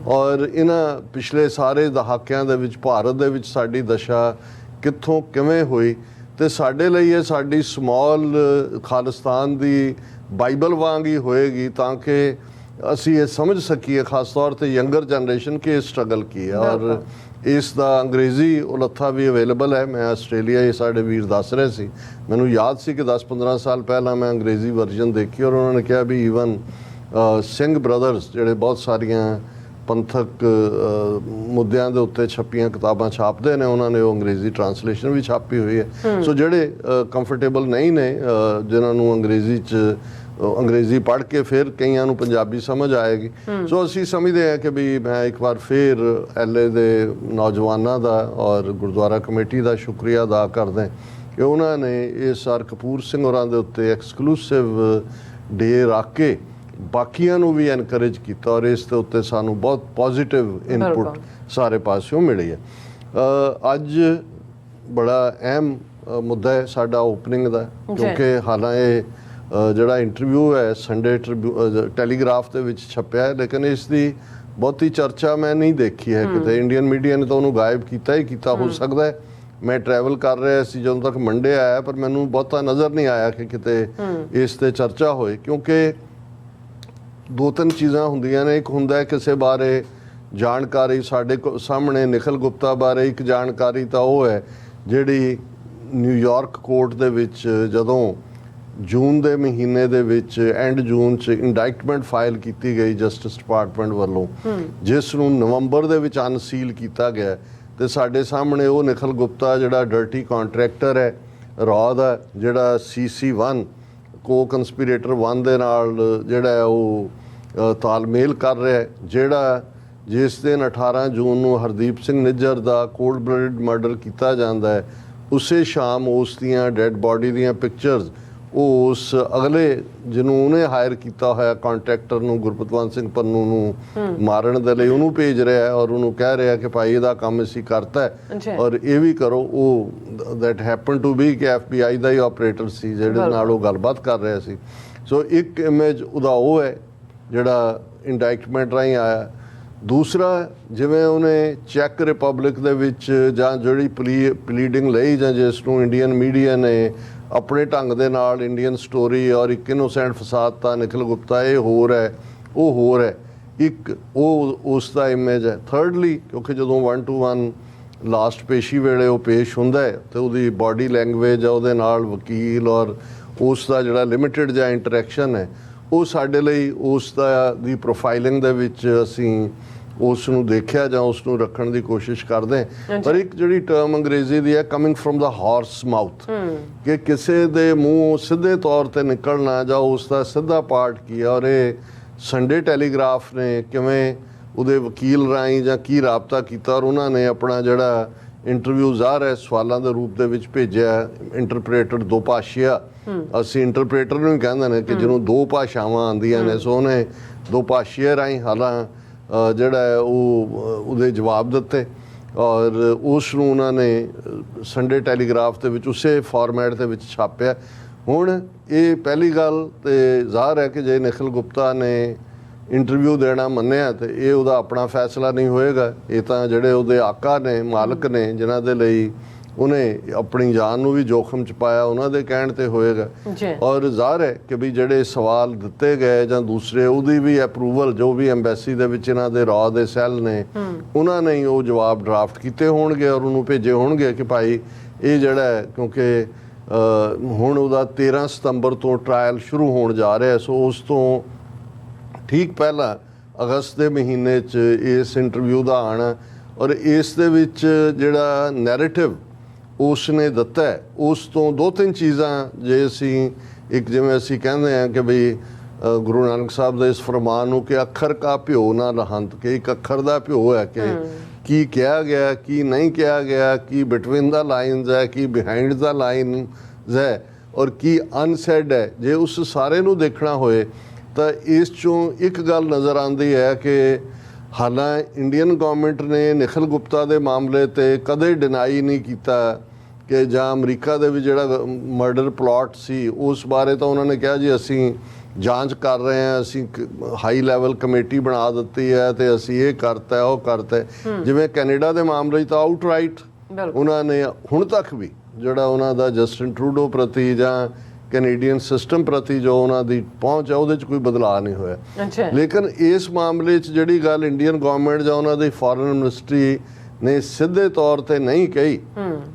ਔਰ ਇਹਨਾਂ ਪਿਛਲੇ ਸਾਰੇ ਦਹਾਕਿਆਂ ਦੇ ਵਿੱਚ ਭਾਰਤ ਦੇ ਵਿੱਚ ਸਾਡੀ ਦਸ਼ਾ ਕਿੱਥੋਂ ਕਿਵੇਂ ਹੋਈ, ਤੇ ਸਾਡੇ ਲਈ ਇਹ ਸਾਡੀ ਸਮਾਲ ਖਾਲਿਸਤਾਨ ਦੀ ਬਾਈਬਲ ਵਾਂਗ ਹੀ ਹੋਏਗੀ, ਤਾਂ ਕਿ ਅਸੀਂ ਇਹ ਸਮਝ ਸਕੀਏ ਖਾਸ ਤੌਰ ਤੇ ਯੰਗਰ ਜਨਰੇਸ਼ਨ ਕਿ ਇਹ ਸਟਰਗਲ ਕੀ ਹੈ। ਔਰ ਇਸ ਦਾ ਅੰਗਰੇਜ਼ੀ ਉਲੱਥਾ ਵੀ ਅਵੇਲੇਬਲ ਹੈ। ਮੈਂ ਆਸਟ੍ਰੇਲੀਆ ਇਹ ਸਾਡੇ ਵੀਰ ਦੱਸ ਰਹੇ ਸੀ, ਮੈਨੂੰ ਯਾਦ ਸੀ ਕਿ 10-15 ਸਾਲ ਪਹਿਲਾਂ ਮੈਂ ਅੰਗਰੇਜ਼ੀ ਵਰਜ਼ਨ ਦੇਖੀ, ਔਰ ਉਹਨਾਂ ਨੇ ਕਿਹਾ ਵੀ ਈਵਨ ਸਿੰਘ ਬ੍ਰਦਰਸ ਜਿਹੜੇ ਬਹੁਤ ਸਾਰੀਆਂ ਪੰਥਕ ਮੁੱਦਿਆਂ ਦੇ ਉੱਤੇ ਛਪੀਆਂ ਕਿਤਾਬਾਂ ਛਾਪਦੇ ਨੇ, ਉਹਨਾਂ ਨੇ ਉਹ ਅੰਗਰੇਜ਼ੀ ਟਰਾਂਸਲੇਸ਼ਨ ਵੀ ਛਾਪੀ ਹੋਈ ਹੈ। ਸੋ ਜਿਹੜੇ ਕੰਫਰਟੇਬਲ ਨਹੀਂ ਨੇ, ਜਿਨ੍ਹਾਂ ਨੂੰ ਅੰਗਰੇਜ਼ੀ ਪੜ੍ਹ ਕੇ ਫਿਰ ਕਈਆਂ ਨੂੰ ਪੰਜਾਬੀ ਸਮਝ ਆਏਗੀ। ਸੋ ਅਸੀਂ ਸਮਝਦੇ ਹਾਂ ਕਿ ਵੀ ਮੈਂ ਇੱਕ ਵਾਰ ਫਿਰ LA ਦੇ ਨੌਜਵਾਨਾਂ ਦਾ ਔਰ ਗੁਰਦੁਆਰਾ ਕਮੇਟੀ ਦਾ ਸ਼ੁਕਰੀਆ ਅਦਾ ਕਰਦਾ ਕਿ ਉਹਨਾਂ ਨੇ ਇਹ ਸਰ ਕਪੂਰ ਸਿੰਘ ਹੋਰਾਂ ਦੇ ਉੱਤੇ ਐਕਸਕਲੂਸਿਵ ਡੇ ਰੱਖ ਕੇ ਬਾਕੀਆਂ ਨੂੰ ਵੀ ਐਨਕਰੇਜ ਕੀਤਾ, ਔਰ ਇਸ ਦੇ ਉੱਤੇ ਸਾਨੂੰ ਬਹੁਤ ਪੋਜ਼ਿਟਿਵ ਇਨਪੁਟ ਸਾਰੇ ਪਾਸਿਓਂ ਮਿਲੀ ਹੈ। ਅੱਜ ਬੜਾ ਅਹਿਮ ਮੁੱਦਾ ਹੈ ਸਾਡਾ ਓਪਨਿੰਗ ਦਾ, ਕਿਉਂਕਿ ਹਾਲਾਂਕਿ ਜਿਹੜਾ ਇੰਟਰਵਿਊ ਹੈ ਸੰਡੇ ਟੈਲੀਗ੍ਰਾਫ ਦੇ ਵਿੱਚ ਛਪਿਆ ਹੈ, ਲੇਕਿਨ ਇਸ ਦੀ ਬਹੁਤੀ ਚਰਚਾ ਮੈਂ ਨਹੀਂ ਦੇਖੀ ਹੈ ਕਿਤੇ। ਇੰਡੀਅਨ ਮੀਡੀਆ ਨੇ ਤਾਂ ਉਹਨੂੰ ਗਾਇਬ ਕੀਤਾ ਹੀ ਕੀਤਾ। ਹੋ ਸਕਦਾ ਹੈ ਮੈਂ ਟਰੈਵਲ ਕਰ ਰਿਹਾ ਸੀ ਜਦੋਂ ਤੱਕ ਮੰਡੇ ਆਇਆ, ਪਰ ਮੈਨੂੰ ਬਹੁਤਾ ਨਜ਼ਰ ਨਹੀਂ ਆਇਆ ਕਿ ਕਿਤੇ ਇਸ ਤੇ ਚਰਚਾ ਹੋਏ, ਕਿਉਂਕਿ 2-3 ਚੀਜ਼ਾਂ ਹੁੰਦੀਆਂ ਨੇ। ਇੱਕ ਹੁੰਦਾ ਕਿਸੇ ਬਾਰੇ ਜਾਣਕਾਰੀ, ਸਾਡੇ ਸਾਹਮਣੇ ਨਿਖਿਲ ਗੁਪਤਾ ਬਾਰੇ ਇੱਕ ਜਾਣਕਾਰੀ ਤਾਂ ਉਹ ਹੈ ਜਿਹੜੀ ਨਿਊਯਾਰਕ ਕੋਰਟ ਦੇ ਵਿੱਚ ਜਦੋਂ ਜੂਨ ਦੇ ਮਹੀਨੇ ਦੇ ਵਿੱਚ ਐਂਡ ਜੂਨ 'ਚ ਇੰਡਾਈਟਮੈਂਟ ਫਾਈਲ ਕੀਤੀ ਗਈ ਜਸਟਿਸ ਡਿਪਾਰਟਮੈਂਟ ਵੱਲੋਂ, ਜਿਸ ਨੂੰ ਨਵੰਬਰ ਦੇ ਵਿੱਚ ਅਨਸੀਲ ਕੀਤਾ ਗਿਆ, ਤੇ ਸਾਡੇ ਸਾਹਮਣੇ ਉਹ ਨਿਖਿਲ ਗੁਪਤਾ ਜਿਹੜਾ ਡਰਟੀ ਕੰਟਰੈਕਟਰ ਹੈ ਰॉ ਦਾ, ਜਿਹੜਾ CC1 ਕੋ ਕੰਸਪੀਰੇਟਰ 1 ਦੇ ਨਾਲ ਜਿਹੜਾ ਉਹ ਤਾਲਮੇਲ ਕਰ ਰਿਹਾ, ਜਿਹੜਾ ਜਿਸ ਦਿਨ 18 ਜੂਨ ਨੂੰ ਹਰਦੀਪ ਸਿੰਘ ਨਿੱਜਰ ਦਾ ਕੋਲਡ ਬਲੱਡਡ ਮਰਡਰ ਕੀਤਾ ਜਾਂਦਾ ਹੈ, ਉਸੇ ਸ਼ਾਮ ਉਸ ਦੀਆਂ ਡੈੱਡ ਬਾਡੀ ਦੀਆਂ ਪਿਕਚਰਸ ਉਹ ਉਸ ਅਗਲੇ ਜਿਹਨੂੰ ਉਹਨੇ ਹਾਇਰ ਕੀਤਾ ਹੋਇਆ ਕੰਟਰੈਕਟਰ ਨੂੰ, ਗੁਰਪਤਵੰਤ ਸਿੰਘ ਪੰਨੂ ਨੂੰ ਮਾਰਨ ਦੇ ਲਈ ਉਹਨੂੰ ਭੇਜ ਰਿਹਾ ਹੈ, ਔਰ ਉਹਨੂੰ ਕਹਿ ਰਿਹਾ ਕਿ ਭਾਈ ਇਹਦਾ ਕੰਮ ਅਸੀਂ ਕਰਤਾ ਹੈ ਔਰ ਇਹ ਵੀ ਕਰੋ। ਉਹ ਦੈਟ ਹੈਪਨ ਟੂ ਬੀ ਕਿ FBI ਦਾ ਹੀ ਆਪਰੇਟਰ ਸੀ ਜਿਹੜੇ ਨਾਲ ਉਹ ਗੱਲਬਾਤ ਕਰ ਰਿਹਾ ਸੀ। ਸੋ ਇੱਕ ਇਮੇਜ ਉਹਦਾ ਉਹ ਹੈ ਜਿਹੜਾ ਇੰਡਾਈਟਮੈਂਟ ਰਾਹੀਂ ਆਇਆ। ਦੂਸਰਾ, ਜਿਵੇਂ ਉਹਨੇ ਚੈੱਕ ਰਿਪਬਲਿਕ ਦੇ ਵਿੱਚ ਜਾਂ ਜਿਹੜੀ ਪਲੀਡਿੰਗ ਲਈ ਜਾਂ ਜਿਸ ਨੂੰ ਇੰਡੀਅਨ ਮੀਡੀਆ ਨੇ ਆਪਣੇ ਢੰਗ ਦੇ ਨਾਲ ਇੰਡੀਅਨ ਸਟੋਰੀ ਔਰ ਇੱਕ ਇਨੋਸੈਂਟ ਫਸਾਦ ਤਾਂ ਨਿਖਿਲ ਗੁਪਤਾ ਇਹ ਹੋਰ ਹੈ ਉਹ ਹੋਰ ਹੈ, ਇੱਕ ਉਹ ਉਸ ਦਾ ਇਮੇਜ ਹੈ। ਥਰਡਲੀ, ਕਿਉਂਕਿ ਜਦੋਂ 1-to-1 ਲਾਸਟ ਪੇਸ਼ੀ ਵੇਲੇ ਉਹ ਪੇਸ਼ ਹੁੰਦਾ ਹੈ ਤੇ ਉਹਦੀ ਬਾਡੀ ਲੈਂਗੁਏਜ ਆ, ਉਹਦੇ ਨਾਲ ਵਕੀਲ ਔਰ ਉਸ ਦਾ ਜਿਹੜਾ ਲਿਮਿਟਿਡ ਜਾਂ ਇੰਟਰੈਕਸ਼ਨ ਹੈ, ਉਹ ਸਾਡੇ ਲਈ ਉਸ ਦਾ ਦੀ ਪ੍ਰੋਫਾਈਲਿੰਗ ਦੇ ਵਿੱਚ ਅਸੀਂ ਉਸ ਨੂੰ ਦੇਖਿਆ ਜਾਂ ਉਸ ਨੂੰ ਰੱਖਣ ਦੀ ਕੋਸ਼ਿਸ਼ ਕਰਦੇ। ਪਰ ਇੱਕ ਜਿਹੜੀ ਟਰਮ ਅੰਗਰੇਜ਼ੀ ਦੀ ਹੈ coming from the horse mouth, ਕਿ ਕਿਸੇ ਦੇ ਮੂੰਹੋਂ ਸਿੱਧੇ ਤੌਰ ਤੇ ਨਿਕਲਣਾ ਜਾਂ ਉਸ ਦਾ ਸਿੱਧਾ ਪਾਰਟ ਕੀ ਹੈ, ਔਰ ਇਹ ਸੰਡੇ ਟੈਲੀਗ੍ਰਾਫ ਨੇ ਕਿਵੇਂ ਉਹਦੇ ਵਕੀਲ ਰਾਹੀਂ ਜਾਂ ਕੀ ਰਾਬਤਾ ਕੀਤਾ ਔਰ ਉਹਨਾਂ ਨੇ ਆਪਣਾ ਜਿਹੜਾ ਇੰਟਰਵਿਊ ਜ਼ਾਹਰ ਹੈ ਸਵਾਲਾਂ ਦੇ ਰੂਪ ਦੇ ਵਿੱਚ ਭੇਜਿਆ। ਇੰਟਰਪ੍ਰੇਟਰ ਦੋ ਭਾਸ਼ੀਆ, ਅਸੀਂ ਇੰਟਰਪ੍ਰੇਟਰ ਨੂੰ ਹੀ ਕਹਿੰਦੇ ਨੇ ਕਿ ਜਿਹਨੂੰ ਦੋ ਭਾਸ਼ਾਵਾਂ ਆਉਂਦੀਆਂ ਨੇ, ਸੋ ਉਹਨੇ ਦੋ ਭਾਸ਼ੀਆ ਰਾਹੀਂ ਹਾਲਾਂ ਜਿਹੜਾ ਹੈ ਉਹ ਉਹਦੇ ਜਵਾਬ ਦਿੱਤੇ ਔਰ ਉਸ ਨੂੰ ਉਹਨਾਂ ਨੇ ਸੰਡੇ ਟੈਲੀਗ੍ਰਾਫ ਦੇ ਵਿੱਚ ਉਸੇ ਫਾਰਮੈਟ ਦੇ ਵਿੱਚ ਛਾਪਿਆ। ਹੁਣ ਇਹ ਪਹਿਲੀ ਗੱਲ ਤੇ ਜ਼ਾਹਰ ਹੈ ਕਿ ਜੇ ਨਿਖਿਲ ਗੁਪਤਾ ਨੇ ਇੰਟਰਵਿਊ ਦੇਣਾ ਮੰਨਿਆ ਤੇ ਇਹ ਉਹਦਾ ਆਪਣਾ ਫੈਸਲਾ ਨਹੀਂ ਹੋਏਗਾ, ਇਹ ਤਾਂ ਜਿਹੜੇ ਉਹਦੇ ਆਕਾ ਨੇ, ਮਾਲਕ ਨੇ, ਜਿਨ੍ਹਾਂ ਦੇ ਲਈ ਉਹਨੇ ਆਪਣੀ ਜਾਨ ਨੂੰ ਵੀ ਜੋਖਮ ਚ ਪਾਇਆ, ਉਹਨਾਂ ਦੇ ਕਹਿਣ ਤੇ ਹੋਏਗਾ। ਔਰ ਜ਼ਾਹਰ ਹੈ ਕਿ ਵੀ ਜਿਹੜੇ ਸਵਾਲ ਦਿੱਤੇ ਗਏ ਜਾਂ ਦੂਸਰੇ ਉਹਦੀ ਵੀ ਅਪਰੂਵਲ, ਜੋ ਵੀ ਐਮਬੈਸੀ ਦੇ ਵਿੱਚ ਇਹਨਾਂ ਦੇ ਰਾਅ ਦੇ ਸੈੱਲ ਨੇ ਉਹਨਾਂ ਨੇ ਉਹ ਜਵਾਬ ਡਰਾਫਟ ਕੀਤੇ ਹੋਣਗੇ ਔਰ ਉਹਨੂੰ ਭੇਜੇ ਹੋਣਗੇ ਕਿ ਭਾਈ ਇਹ ਜਿਹੜਾ ਹੈ, ਕਿਉਂਕਿ ਹੁਣ ਉਹਦਾ 13 ਸਤੰਬਰ ਤੋਂ ਟਰਾਇਲ ਸ਼ੁਰੂ ਹੋਣ ਜਾ ਰਿਹਾ, ਸੋ ਉਸ ਤੋਂ ਠੀਕ ਪਹਿਲਾਂ ਅਗਸਤ ਦੇ ਮਹੀਨੇ 'ਚ ਇਸ ਇੰਟਰਵਿਊ ਦਾ ਆਉਣਾ ਔਰ ਇਸ ਦੇ ਵਿੱਚ ਜਿਹੜਾ ਨੈਰੇਟਿਵ ਉਸ ਨੇ ਦਿੱਤਾ ਹੈ, ਉਸ ਤੋਂ ਦੋ ਤਿੰਨ ਚੀਜ਼ਾਂ ਜੇ ਅਸੀਂ ਇੱਕ ਜਿਵੇਂ ਅਸੀਂ ਕਹਿੰਦੇ ਹਾਂ ਕਿ ਬਈ ਗੁਰੂ ਨਾਨਕ ਸਾਹਿਬ ਦੇ ਇਸ ਫਰਮਾਨ ਨੂੰ ਕਿ ਅੱਖਰ ਕਾ ਭਿਓ ਨਾ ਲਹੰਤ, ਕਿ ਇੱਕ ਅੱਖਰ ਦਾ ਭਿਓ ਹੈ ਕਿ ਕੀ ਕਿਹਾ ਗਿਆ, ਕੀ ਨਹੀਂ ਕਿਹਾ ਗਿਆ, ਕੀ ਬਿਟਵੀਨ ਦਾ ਲਾਈਨਸ ਹੈ, ਕੀ ਬਿਹਾਈਂਡ ਦਾ ਲਾਈਨਸ ਹੈ ਔਰ ਕੀ ਅਨਸੈਡ ਹੈ। ਜੇ ਉਸ ਸਾਰੇ ਨੂੰ ਦੇਖਣਾ ਹੋਏ ਤਾਂ ਇਸ ਚੋਂ ਇੱਕ ਗੱਲ ਨਜ਼ਰ ਆਉਂਦੀ ਹੈ ਕਿ ਹਾਲਾਂ ਇੰਡੀਅਨ ਗਵਰਨਮੈਂਟ ਨੇ ਨਿਖਿਲ ਗੁਪਤਾ ਦੇ ਮਾਮਲੇ ਤੇ ਕਦੇ ਡਿਨਾਈ ਨਹੀਂ ਕੀਤਾ ਕਿ ਜਾਂ ਅਮਰੀਕਾ ਦੇ ਵੀ ਜਿਹੜਾ ਮਰਡਰ ਪਲਾਟ ਸੀ ਉਸ ਬਾਰੇ ਤਾਂ ਉਹਨਾਂ ਨੇ ਕਿਹਾ ਜੀ ਅਸੀਂ ਜਾਂਚ ਕਰ ਰਹੇ ਹਾਂ, ਅਸੀਂ ਹਾਈ ਲੈਵਲ ਕਮੇਟੀ ਬਣਾ ਦਿੱਤੀ ਹੈ ਤੇ ਅਸੀਂ ਇਹ ਕਰਤਾ ਉਹ ਕਰਤਾ। ਜਿਵੇਂ ਕੈਨੇਡਾ ਦੇ ਮਾਮਲੇ 'ਚ ਤਾਂ ਆਊਟਰਾਈਟ ਉਹਨਾਂ ਨੇ ਹੁਣ ਤੱਕ ਵੀ ਜਿਹੜਾ ਉਹਨਾਂ ਦਾ ਜਸਟਿਨ ਟਰੂਡੋ ਪ੍ਰਤੀ ਜਾਂ ਕੈਨੇਡੀਅਨ ਸਿਸਟਮ ਪ੍ਰਤੀ ਜੋ ਉਹਨਾਂ ਦੀ ਪਹੁੰਚ ਹੈ ਉਹਦੇ 'ਚ ਕੋਈ ਬਦਲਾਅ ਨਹੀਂ ਹੋਇਆ। ਲੇਕਿਨ ਇਸ ਮਾਮਲੇ 'ਚ ਜਿਹੜੀ ਗੱਲ ਇੰਡੀਅਨ ਗਵਰਨਮੈਂਟ ਜਾਂ ਉਹਨਾਂ ਦੀ ਫੋਰਨ ਮਿਨਿਸਟਰੀ ਨੇ ਸਿੱਧੇ ਤੌਰ ਤੇ ਨਹੀਂ ਕਹੀ,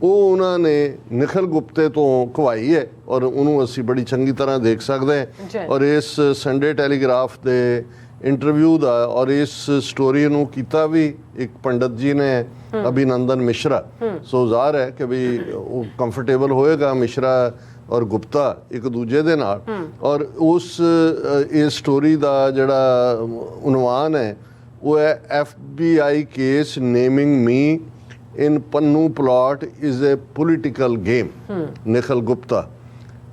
ਉਹ ਉਹਨਾਂ ਨੇ ਨਿਖਿਲ ਗੁਪਤੇ ਤੋਂ ਕਵਾਈ ਹੈ ਔਰ ਉਹਨੂੰ ਅਸੀਂ ਬੜੀ ਚੰਗੀ ਤਰ੍ਹਾਂ ਦੇਖ ਸਕਦੇ ਹਾਂ। ਔਰ ਇਸ ਸੰਡੇ ਟੈਲੀਗ੍ਰਾਫ ਦੇ ਇੰਟਰਵਿਊ ਦਾ ਔਰ ਇਸ ਸਟੋਰੀ ਨੂੰ ਕੀਤਾ ਵੀ ਇੱਕ ਪੰਡਤ ਜੀ ਨੇ, ਅਭਿਨੰਦਨ ਮਿਸ਼ਰਾ। ਸੋ ਜ਼ਾਹਰ ਹੈ ਕਿ ਵੀ ਉਹ ਕੰਫਰਟੇਬਲ ਹੋਏਗਾ ਮਿਸ਼ਰਾ ਔਰ ਗੁਪਤਾ ਇੱਕ ਦੂਜੇ ਦੇ ਨਾਲ। ਔਰ ਉਸ ਇਸ ਸਟੋਰੀ ਦਾ ਜਿਹੜਾ ਉਨਵਾਨ ਹੈ ਉਹ ਹੈ FBI case naming me in Pannu plot is a political game. Nikhil Gupta,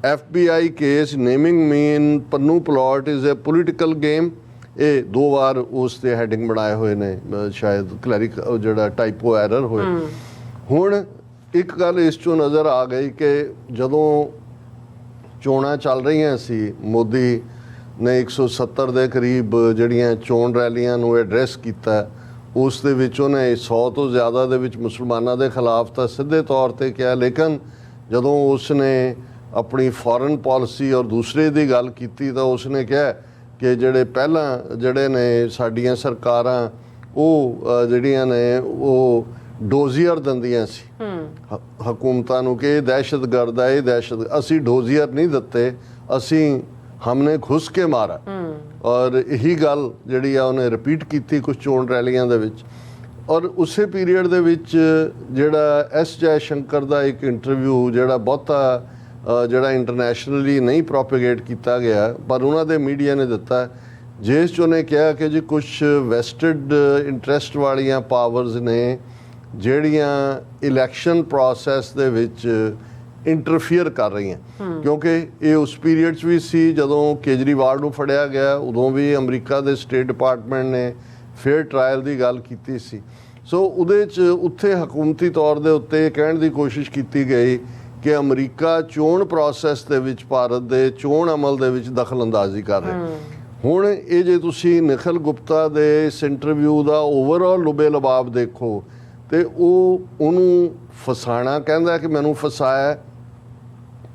FBI case naming me in Pannu plot is a political game. ਇਹ ਦੋ ਵਾਰ ਉਸ ਤੇ ਹੈਡਿੰਗ ਬਣਾਏ ਹੋਏ ਨੇ, ਸ਼ਾਇਦ ਕਲੈਰਿਕ ਜਿਹੜਾ ਟਾਈਪੋ ਐਰਰ ਹੋਏ। ਹੁਣ ਇੱਕ ਗੱਲ ਇਸ ਚੋਂ ਨਜ਼ਰ ਆ ਗਈ ਕਿ ਜਦੋਂ ਚੋਣਾਂ ਚੱਲ ਰਹੀਆਂ ਸੀ, ਮੋਦੀ ਨੇ 170 ਦੇ ਕਰੀਬ ਜਿਹੜੀਆਂ ਚੋਣ ਰੈਲੀਆਂ ਨੂੰ ਐਡਰੈਸ ਕੀਤਾ, ਉਸ ਦੇ ਵਿੱਚ ਉਹਨੇ 100 ਤੋਂ ਜ਼ਿਆਦਾ ਦੇ ਵਿੱਚ ਮੁਸਲਮਾਨਾਂ ਦੇ ਖਿਲਾਫ ਤਾਂ ਸਿੱਧੇ ਤੌਰ ਤੇ ਕਿਹਾ, ਲੇਕਿਨ ਜਦੋਂ ਉਸ ਨੇ ਆਪਣੀ ਫੋਰਨ ਪਾਲਿਸੀ ਔਰ ਦੂਸਰੇ ਦੀ ਗੱਲ ਕੀਤੀ ਤਾਂ ਉਸ ਨੇ ਕਿਹਾ ਕਿ ਜਿਹੜੇ ਪਹਿਲਾਂ ਜਿਹੜੇ ਨੇ ਸਾਡੀਆਂ ਸਰਕਾਰਾਂ ਉਹ ਜਿਹੜੀਆਂ ਨੇ ਉਹ ਡੋਜ਼ੀਅਰ ਦਿੰਦੀਆਂ ਸੀ ਹਕੂਮਤਾਂ ਨੂੰ ਕਿ ਇਹ ਦਹਿਸ਼ਤਗਰਦ ਹੈ, ਇਹ ਦਹਿਸ਼ਤ, ਅਸੀਂ ਡੋਜ਼ੀਅਰ ਨਹੀਂ ਦਿੱਤੇ, ਅਸੀਂ ਹਮਨੇ ਘੁਸ ਕੇ ਮਾਰਾ। ਔਰ ਇਹੀ ਗੱਲ ਜਿਹੜੀ ਆ ਉਹਨੇ ਰਿਪੀਟ ਕੀਤੀ ਕੁਝ ਚੋਣ ਰੈਲੀਆਂ ਦੇ ਵਿੱਚ। ਔਰ ਉਸੇ ਪੀਰੀਅਡ ਦੇ ਵਿੱਚ ਜਿਹੜਾ S ਜੈ ਸ਼ੰਕਰ ਦਾ ਇੱਕ ਇੰਟਰਵਿਊ ਜਿਹੜਾ ਬਹੁਤਾ ਜਿਹੜਾ ਇੰਟਰਨੈਸ਼ਨਲੀ ਨਹੀਂ ਪ੍ਰੋਪੇਗੇਟ ਕੀਤਾ ਗਿਆ ਪਰ ਉਹਨਾਂ ਦੇ ਮੀਡੀਆ ਨੇ ਦਿੱਤਾ, ਜਿਸ 'ਚ ਉਹਨੇ ਕਿਹਾ ਕਿ ਜੀ ਕੁਝ ਵੈਸਟਡ ਇੰਟਰਸਟ ਵਾਲੀਆਂ ਪਾਵਰਸ ਨੇ ਜਿਹੜੀਆਂ ਇਲੈਕਸ਼ਨ ਪ੍ਰੋਸੈਸ ਦੇ ਵਿੱਚ ਇੰਟਰਫੀਅਰ ਕਰ ਰਹੀਆਂ, ਕਿਉਂਕਿ ਇਹ ਉਸ ਪੀਰੀਅਡ 'ਚ ਵੀ ਸੀ ਜਦੋਂ ਕੇਜਰੀਵਾਲ ਨੂੰ ਫੜਿਆ ਗਿਆ, ਉਦੋਂ ਵੀ ਅਮਰੀਕਾ ਦੇ ਸਟੇਟ ਡਿਪਾਰਟਮੈਂਟ ਨੇ ਫੇਅਰ ਟਰਾਇਲ ਦੀ ਗੱਲ ਕੀਤੀ ਸੀ। ਸੋ ਉਹਦੇ 'ਚ ਉੱਥੇ ਹਕੂਮਤੀ ਤੌਰ ਦੇ ਉੱਤੇ ਕਹਿਣ ਦੀ ਕੋਸ਼ਿਸ਼ ਕੀਤੀ ਗਈ ਕਿ ਅਮਰੀਕਾ ਚੋਣ ਪ੍ਰੋਸੈਸ ਦੇ ਵਿੱਚ ਭਾਰਤ ਦੇ ਚੋਣ ਅਮਲ ਦੇ ਵਿੱਚ ਦਖਲ ਅੰਦਾਜ਼ੀ ਕਰ ਰਿਹਾ। ਹੁਣ ਇਹ ਜੇ ਤੁਸੀਂ ਨਿਖਿਲ ਗੁਪਤਾ ਦੇ ਇਸ ਇੰਟਰਵਿਊ ਦਾ ਓਵਰਆਲ ਲੁਬੇ ਲਬਾਬ ਦੇਖੋ ਤੇ ਉਹ ਉਹਨੂੰ ਫਸਾਣਾ ਕਹਿੰਦਾ ਕਿ ਮੈਨੂੰ ਫਸਾਇਆ,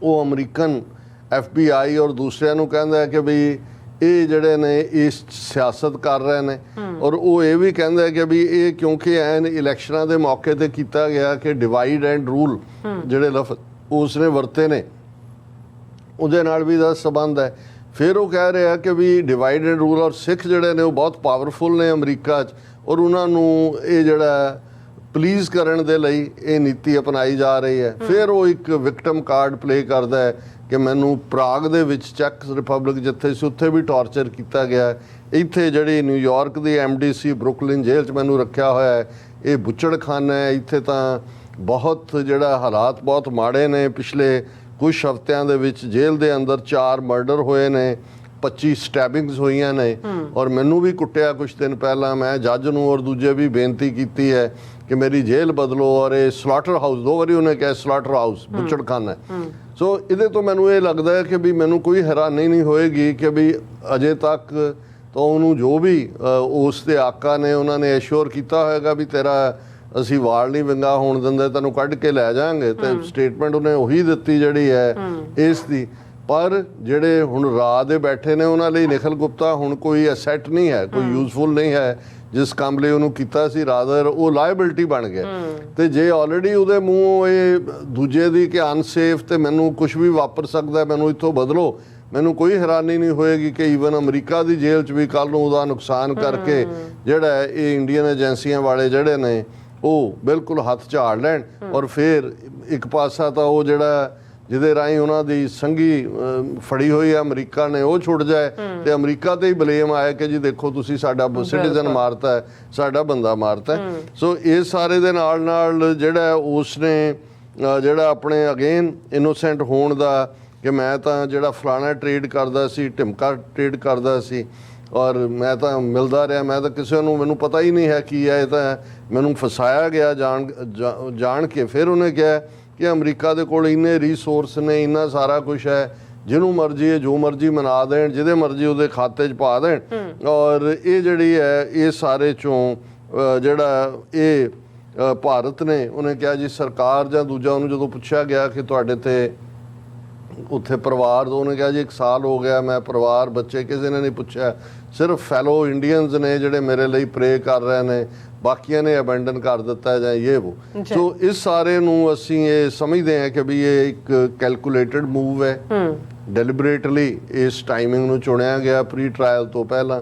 ਉਹ ਅਮਰੀਕਨ FBI ਔਰ ਦੂਸਰਿਆਂ ਨੂੰ ਕਹਿੰਦਾ ਹੈ ਕਿ ਬਈ ਇਹ ਜਿਹੜੇ ਨੇ ਇਸ ਸਿਆਸਤ ਕਰ ਰਹੇ ਨੇ। ਔਰ ਉਹ ਇਹ ਵੀ ਕਹਿੰਦਾ ਕਿ ਵੀ ਇਹ ਕਿਉਂਕਿ ਐਨ ਇਲੈਕਸ਼ਨਾਂ ਦੇ ਮੌਕੇ ਤੇ ਕੀਤਾ ਗਿਆ ਕਿ ਡਿਵਾਈਡ ਐਂਡ ਰੂਲ ਜਿਹੜੇ ਲਫ਼ਜ਼ ਉਸ ਨੇ ਵਰਤੇ ਨੇ ਉਹਦੇ ਨਾਲ ਵੀ ਦਾ ਸੰਬੰਧ ਹੈ। ਫਿਰ ਉਹ ਕਹਿ ਰਿਹਾ ਕਿ ਵੀ ਡਿਵਾਈਡ ਐਂਡ ਰੂਲ ਔਰ ਸਿੱਖ ਜਿਹੜੇ ਨੇ ਉਹ ਬਹੁਤ ਪਾਵਰਫੁਲ ਨੇ ਅਮਰੀਕਾ 'ਚ ਔਰ ਉਹਨਾਂ ਨੂੰ ਇਹ ਜਿਹੜਾ ਪਲੀਜ਼ ਕਰਨ ਦੇ ਲਈ ਇਹ ਨੀਤੀ ਅਪਣਾਈ ਜਾ ਰਹੀ ਹੈ। ਫਿਰ ਉਹ ਇੱਕ ਵਿਕਟਮ ਕਾਰਡ ਪਲੇ ਕਰਦਾ ਹੈ ਕਿ ਮੈਨੂੰ ਪ੍ਰਾਗ ਦੇ ਵਿੱਚ ਚੈਕ ਰਿਪਬਲਿਕ ਜਿੱਥੇ ਸੀ ਉੱਥੇ ਵੀ ਟਾਰਚਰ ਕੀਤਾ ਗਿਆ, ਇੱਥੇ ਜਿਹੜੀ ਨਿਊਯਾਰਕ ਦੀ MDC ਬਰੁਕਲਿਨ ਜੇਲ੍ਹ 'ਚ ਮੈਨੂੰ ਰੱਖਿਆ ਹੋਇਆ ਹੈ, ਇਹ ਬੁੱਚੜਖਾਨਾ ਹੈ, ਇੱਥੇ ਤਾਂ ਬਹੁਤ ਜਿਹੜਾ ਹਾਲਾਤ ਬਹੁਤ ਮਾੜੇ ਨੇ। ਪਿਛਲੇ ਕੁਝ ਹਫ਼ਤਿਆਂ ਦੇ ਵਿੱਚ ਜੇਲ੍ਹ ਦੇ ਅੰਦਰ 4 ਮਰਡਰ ਹੋਏ ਨੇ, 25 ਸਟੈਬਿੰਗਸ ਹੋਈਆਂ ਨੇ ਔਰ ਮੈਨੂੰ ਵੀ ਕੁੱਟਿਆ ਕੁਝ ਦਿਨ ਪਹਿਲਾਂ। ਮੈਂ ਜੱਜ ਨੂੰ ਔਰ ਦੂਜੇ ਵੀ ਬੇਨਤੀ ਕੀਤੀ ਹੈ ਕਿ ਮੇਰੀ ਜੇਲ੍ਹ ਬਦਲੋ ਔਰ ਇਹ ਸਲਾਟਰ ਹਾਊਸ, 2 ਵਾਰੀ ਉਹਨੇ ਕਿਹਾ ਸਲਾਟਰ ਹਾਊਸ ਬੁੱਚੜਖਾਨਾ ਹੈ। ਸੋ ਇਹਦੇ ਤੋਂ ਮੈਨੂੰ ਇਹ ਲੱਗਦਾ ਹੈ ਕਿ ਵੀ ਮੈਨੂੰ ਕੋਈ ਹੈਰਾਨੀ ਨਹੀਂ ਹੋਏਗੀ ਕਿ ਵੀ ਅਜੇ ਤੱਕ ਤਾਂ ਉਹਨੂੰ ਜੋ ਵੀ ਉਸ ਦੇ ਆਕਾ ਨੇ ਉਹਨਾਂ ਨੇ ਐਸ਼ੋਰ ਕੀਤਾ ਹੋਏਗਾ ਵੀ ਤੇਰਾ ਅਸੀਂ ਵਾਲ ਨਹੀਂ ਵਿੰਗਾ ਹੋਣ ਦਿੰਦੇ, ਤੈਨੂੰ ਕੱਢ ਕੇ ਲੈ ਜਾਾਂਗੇ। ਤੇ ਸਟੇਟਮੈਂਟ ਉਹਨੇ ਉਹੀ ਦਿੱਤੀ ਜਿਹੜੀ ਹੈ ਇਸ ਦੀ। ਪਰ ਜਿਹੜੇ ਹੁਣ ਰਾਹ ਦੇ ਬੈਠੇ ਨੇ ਉਹਨਾਂ ਲਈ ਨਿਖਿਲ ਗੁਪਤਾ ਹੁਣ ਕੋਈ ਐਸੈਟ ਨਹੀਂ ਹੈ, ਕੋਈ ਯੂਜ਼ਫੁਲ ਨਹੀਂ ਹੈ। ਜਿਸ ਕੰਮ ਲਈ ਉਹਨੂੰ ਕੀਤਾ ਸੀ ਰਾਦਰ ਉਹ ਲਾਇਬਿਲਟੀ ਬਣ ਗਿਆ। ਤੇ ਜੇ ਆਲਰੇਡੀ ਉਹਦੇ ਮੂੰਹੋਂ ਇਹ ਦੂਜੇ ਦੀ ਕਿ ਅਨਸੇਫ ਤੇ ਮੈਨੂੰ ਕੁਝ ਵੀ ਵਾਪਰ ਸਕਦਾ, ਮੈਨੂੰ ਇੱਥੋਂ ਬਦਲੋ, ਮੈਨੂੰ ਕੋਈ ਹੈਰਾਨੀ ਨਹੀਂ ਹੋਏਗੀ ਕਿ ਈਵਨ ਅਮਰੀਕਾ ਦੀ ਜੇਲ੍ਹ 'ਚ ਵੀ ਕੱਲ੍ਹ ਨੂੰ ਉਹਦਾ ਨੁਕਸਾਨ ਕਰਕੇ ਜਿਹੜਾ ਇਹ ਇੰਡੀਅਨ ਏਜੰਸੀਆਂ ਵਾਲੇ ਜਿਹੜੇ ਨੇ ਉਹ ਬਿਲਕੁਲ ਹੱਥ ਝਾੜ ਲੈਣ। ਔਰ ਫਿਰ ਇੱਕ ਪਾਸਾ ਤਾਂ ਉਹ ਜਿਹੜਾ ਜਿਹਦੇ ਰਾਹੀਂ ਉਹਨਾਂ ਦੀ ਸੰਘੀ ਫੜੀ ਹੋਈ ਹੈ ਅਮਰੀਕਾ ਨੇ ਉਹ ਛੁੱਟ ਜਾਏ ਤੇ ਅਮਰੀਕਾ ਤੇ ਹੀ ਬਲੇਮ ਆਏ ਕਿ ਜੀ ਦੇਖੋ ਤੁਸੀਂ ਸਾਡਾ ਸਿਟੀਜ਼ਨ ਮਾਰਤਾ ਹੈ, ਸਾਡਾ ਬੰਦਾ ਮਾਰਤਾ ਹੈ। ਸੋ ਇਸ ਸਾਰੇ ਦੇ ਨਾਲ ਨਾਲ ਜਿਹੜਾ ਉਸ ਨੇ ਜਿਹੜਾ ਆਪਣੇ ਅਗੇਨ ਇਨੋਸੈਂਟ ਹੋਣ ਦਾ ਕਿ ਮੈਂ ਤਾਂ ਜਿਹੜਾ ਫਲਾਣਾ ਟ੍ਰੇਡ ਕਰਦਾ ਸੀ, ਢਿਮਕਾ ਟ੍ਰੇਡ ਕਰਦਾ ਸੀ ਔਰ ਮੈਂ ਤਾਂ ਮਿਲਦਾ ਰਿਹਾ, ਮੈਂ ਤਾਂ ਕਿਸੇ ਨੂੰ ਮੈਨੂੰ ਪਤਾ ਹੀ ਨਹੀਂ ਹੈ ਕੀ ਹੈ, ਇਹ ਤਾਂ ਮੈਨੂੰ ਫਸਾਇਆ ਗਿਆ ਜਾਣ ਕੇ। ਫਿਰ ਉਹਨੇ ਕਿਹਾ ਕਿ ਅਮਰੀਕਾ ਦੇ ਕੋਲ ਇੰਨੇ ਰਿਸੋਰਸ ਨੇ, ਇੰਨਾ ਸਾਰਾ ਕੁਝ ਹੈ, ਜਿਹਨੂੰ ਮਰਜ਼ੀ ਜੋ ਮਰਜ਼ੀ ਮਨਾ ਦੇਣ, ਜਿਹਦੇ ਮਰਜ਼ੀ ਉਹਦੇ ਖਾਤੇ 'ਚ ਪਾ ਦੇਣ। ਔਰ ਇਹ ਜਿਹੜੀ ਹੈ ਇਹ ਸਾਰੇ 'ਚੋਂ ਜਿਹੜਾ ਇਹ ਭਾਰਤ ਨੇ ਉਹਨੇ ਕਿਹਾ ਜੀ ਸਰਕਾਰ ਜਾਂ ਦੂਜਾ ਉਹਨੂੰ ਜਦੋਂ ਪੁੱਛਿਆ ਗਿਆ ਕਿ ਤੁਹਾਡੇ ਤੇ ਉੱਥੇ ਪਰਿਵਾਰ, ਉਹਨੇ ਕਿਹਾ ਜੀ 1 ਸਾਲ ਹੋ ਗਿਆ ਮੈਂ ਪਰਿਵਾਰ ਬੱਚੇ ਕਿਸੇ ਨੇ ਨਹੀਂ ਪੁੱਛਿਆ, ਸਿਰਫ ਫੈਲੋ ਇੰਡੀਅਨਸ ਨੇ ਜਿਹੜੇ ਮੇਰੇ ਲਈ ਪ੍ਰੇ ਕਰ ਰਹੇ ਨੇ, ਬਾਕੀਆਂ ਨੇ ਅਬੈਂਡਨ ਕਰ ਦਿੱਤਾ ਜਾਂ ਇਹ ਉਹ। ਸੋ ਇਸ ਸਾਰੇ ਨੂੰ ਅਸੀਂ ਇਹ ਸਮਝਦੇ ਹਾਂ ਕਿ ਵੀ ਇਹ ਇੱਕ ਕੈਲਕੂਲੇਟਡ ਮੂਵ ਹੈ, ਡੈਲੀਬਰੇਟਲੀ ਇਸ ਟਾਈਮਿੰਗ ਨੂੰ ਚੁਣਿਆ ਗਿਆ ਪ੍ਰੀ ਟ੍ਰਾਇਲ ਤੋਂ ਪਹਿਲਾਂ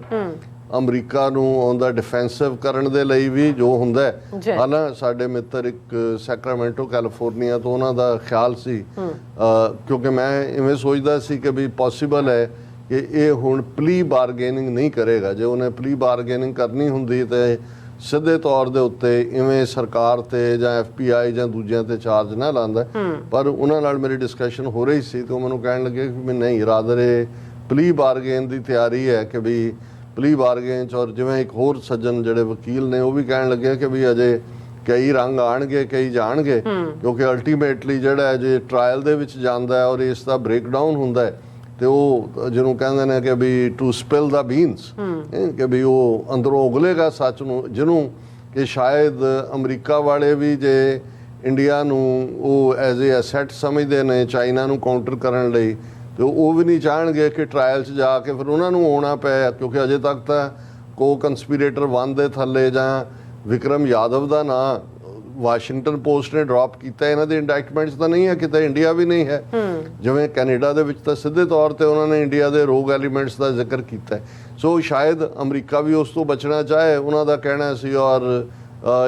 ਅਮਰੀਕਾ ਨੂੰ ਔਨ ਦਾ ਡਿਫੈਂਸਿਵ ਕਰਨ ਦੇ ਲਈ ਵੀ ਜੋ ਹੁੰਦਾ ਹੈ। ਹਾਲਾਂ ਸਾਡੇ ਮਿੱਤਰ ਇੱਕ ਸੈਕਰਾਮੈਂਟੋ ਕੈਲੀਫੋਰਨੀਆ ਤੋਂ ਉਹਨਾਂ ਦਾ ਖਿਆਲ ਸੀ ਕਿਉਂਕਿ ਮੈਂ ਇਵੇਂ ਸੋਚਦਾ ਸੀ ਕਿ ਵੀ ਪੋਸੀਬਲ ਹੈ ਕਿ ਇਹ ਹੁਣ ਪਲੀ ਬਾਰਗੇਨਿੰਗ ਨਹੀਂ ਕਰੇਗਾ। ਜੇ ਉਹਨੇ ਪਲੀ ਬਾਰਗੇਨਿੰਗ ਕਰਨੀ ਹੁੰਦੀ ਤੇ ਸਿੱਧੇ ਤੌਰ ਦੇ ਉੱਤੇ ਇਵੇਂ ਸਰਕਾਰ ਤੇ ਜਾਂ FBI ਜਾਂ ਦੂਜਿਆਂ ਤੇ ਚਾਰਜ ਨਾ ਲਾਉਂਦਾ। ਪਰ ਉਹਨਾਂ ਨਾਲ ਮੇਰੀ ਡਿਸਕਸ਼ਨ ਹੋ ਰਹੀ ਸੀ ਤੇ ਉਹ ਮੈਨੂੰ ਕਹਿਣ ਲੱਗੇ ਕਿ ਨਹੀਂ ਰਾਦਰ ਇਹ ਪਲੀ ਬਾਰਗੇਨ ਦੀ ਤਿਆਰੀ ਹੈ ਕਿ ਵੀ ਪਲੀ ਬਾਰਗੇਨ 'ਚ। ਔਰ ਜਿਵੇਂ ਇੱਕ ਹੋਰ ਸੱਜਣ ਜਿਹੜੇ ਵਕੀਲ ਨੇ ਉਹ ਵੀ ਕਹਿਣ ਲੱਗੇ ਕਿ ਵੀ ਅਜੇ ਕਈ ਰੰਗ ਆਣਗੇ ਕਈ ਜਾਣਗੇ ਕਿਉਂਕਿ ਅਲਟੀਮੇਟਲੀ ਜਿਹੜਾ ਜੇ ਟ੍ਰਾਇਲ ਦੇ ਵਿੱਚ ਜਾਂਦਾ ਹੈ ਔਰ ਇਸ ਦਾ ਬ੍ਰੇਕਡਾਊਨ ਹੁੰਦਾ ਹੈ ਤੇ ਉਹ ਜਿਹਨੂੰ ਕਹਿੰਦੇ ਨੇ ਕਿ ਵੀ ਟੂ ਸਪਿਲ ਦਾ ਬੀਨਸ ਕਿ ਵੀ ਉਹ ਅੰਦਰੋਂ ਉਗਲੇਗਾ ਸੱਚ ਨੂੰ, ਜਿਹਨੂੰ ਕਿ ਸ਼ਾਇਦ ਅਮਰੀਕਾ ਵਾਲੇ ਵੀ ਜੇ ਇੰਡੀਆ ਨੂੰ ਉਹ ਐਜ਼ ਏ ਐਸੈਟ ਸਮਝਦੇ ਨੇ ਚਾਈਨਾ ਨੂੰ ਕਾਊਂਟਰ ਕਰਨ ਲਈ ਤੇ ਉਹ ਵੀ ਨਹੀਂ ਚਾਹਣਗੇ ਕਿ ਟ੍ਰਾਇਲ 'ਚ ਜਾ ਕੇ ਫਿਰ ਉਹਨਾਂ ਨੂੰ ਆਉਣਾ ਪਏ ਕਿਉਂਕਿ ਅਜੇ ਤੱਕ ਤਾਂ ਕੋ ਕੰਸਪੀਰੇਟਰ 1 ਦੇ ਥੱਲੇ ਜਾਂ ਵਿਕਰਮ ਯਾਦਵ ਦਾ ਨਾਂ ਵਾਸ਼ਿੰਗਟਨ ਪੋਸਟ ਨੇ ਡ੍ਰੌਪ ਕੀਤਾ, ਇਹਨਾਂ ਦੇ ਇੰਡਾਈਟਮੈਂਟਸ ਤਾਂ ਨਹੀਂ ਹੈ, ਕਿਤੇ ਇੰਡੀਆ ਵੀ ਨਹੀਂ ਹੈ। ਜਿਵੇਂ ਕੈਨੇਡਾ ਦੇ ਵਿੱਚ ਤਾਂ ਸਿੱਧੇ ਤੌਰ ਤੇ ਉਹਨਾਂ ਨੇ ਇੰਡੀਆ ਦੇ ਰੋਗ ਐਲੀਮੈਂਟਸ ਦਾ ਜ਼ਿਕਰ ਕੀਤਾ। ਸੋ ਸ਼ਾਇਦ ਅਮਰੀਕਾ ਵੀ ਉਸ ਤੋਂ ਬਚਣਾ ਚਾਹੇ, ਉਹਨਾਂ ਦਾ ਕਹਿਣਾ ਸੀ। ਔਰ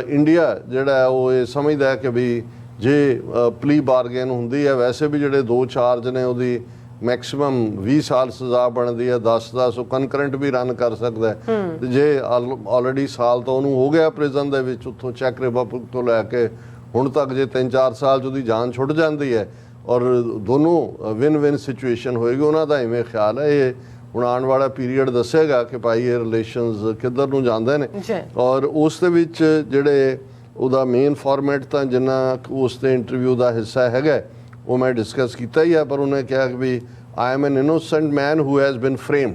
ਇੰਡੀਆ ਜਿਹੜਾ ਉਹ ਇਹ ਸਮਝਦਾ ਹੈ ਕਿ ਵੀ ਜੇ ਪਲੀ ਬਾਰਗੇਨ ਹੁੰਦੀ ਹੈ, ਵੈਸੇ ਵੀ ਜਿਹੜੇ 2 ਚਾਰਜ ਨੇ ਉਹਦੀ ਮੈਕਸਿਮਮ 20 ਸਾਲ ਸਜ਼ਾ ਬਣਦੀ ਹੈ, 10 ਉਹ ਕਨਕਰੈਂਟ ਵੀ ਰਨ ਕਰ ਸਕਦਾ ਹੈ। ਤੇ ਜੇ ਆਲਰੇਡੀ ਸਾਲ ਤਾਂ ਉਹਨੂੰ ਹੋ ਗਿਆ ਪ੍ਰਿਜ਼ਨ ਦੇ ਵਿੱਚ, ਉੱਥੋਂ ਚੈੱਕ ਰਿਪਬਲਿਕ ਤੋਂ ਲੈ ਕੇ ਹੁਣ ਤੱਕ ਜੇ 3-4 ਸਾਲ 'ਚ ਉਹਦੀ ਜਾਨ ਛੁੱਟ ਜਾਂਦੀ ਹੈ ਔਰ ਦੋਨੋਂ ਵਿਨ ਸਿਚੁਏਸ਼ਨ ਹੋਏਗੀ, ਉਹਨਾਂ ਦਾ ਇਵੇਂ ਖਿਆਲ ਹੈ। ਇਹ ਹੁਣ ਆਉਣ ਵਾਲਾ ਪੀਰੀਅਡ ਦੱਸੇਗਾ ਕਿ ਭਾਈ ਇਹ ਰਿਲੇਸ਼ਨਸ ਕਿੱਧਰ ਨੂੰ ਜਾਂਦੇ ਨੇ। ਔਰ ਉਸ ਦੇ ਵਿੱਚ ਜਿਹੜੇ ਉਹਦਾ ਮੇਨ ਫਾਰਮੈਟ ਤਾਂ ਜਿੰਨਾ ਉਸ ਦੇ ਇੰਟਰਵਿਊ ਦਾ ਹਿੱਸਾ ਹੈਗਾ ਉਹ ਮੈਂ ਡਿਸਕਸ ਕੀਤਾ ਹੀ ਹੈ। ਪਰ ਉਹਨੇ ਕਿਹਾ ਕਿ ਵੀ I am an innocent man who has been framed,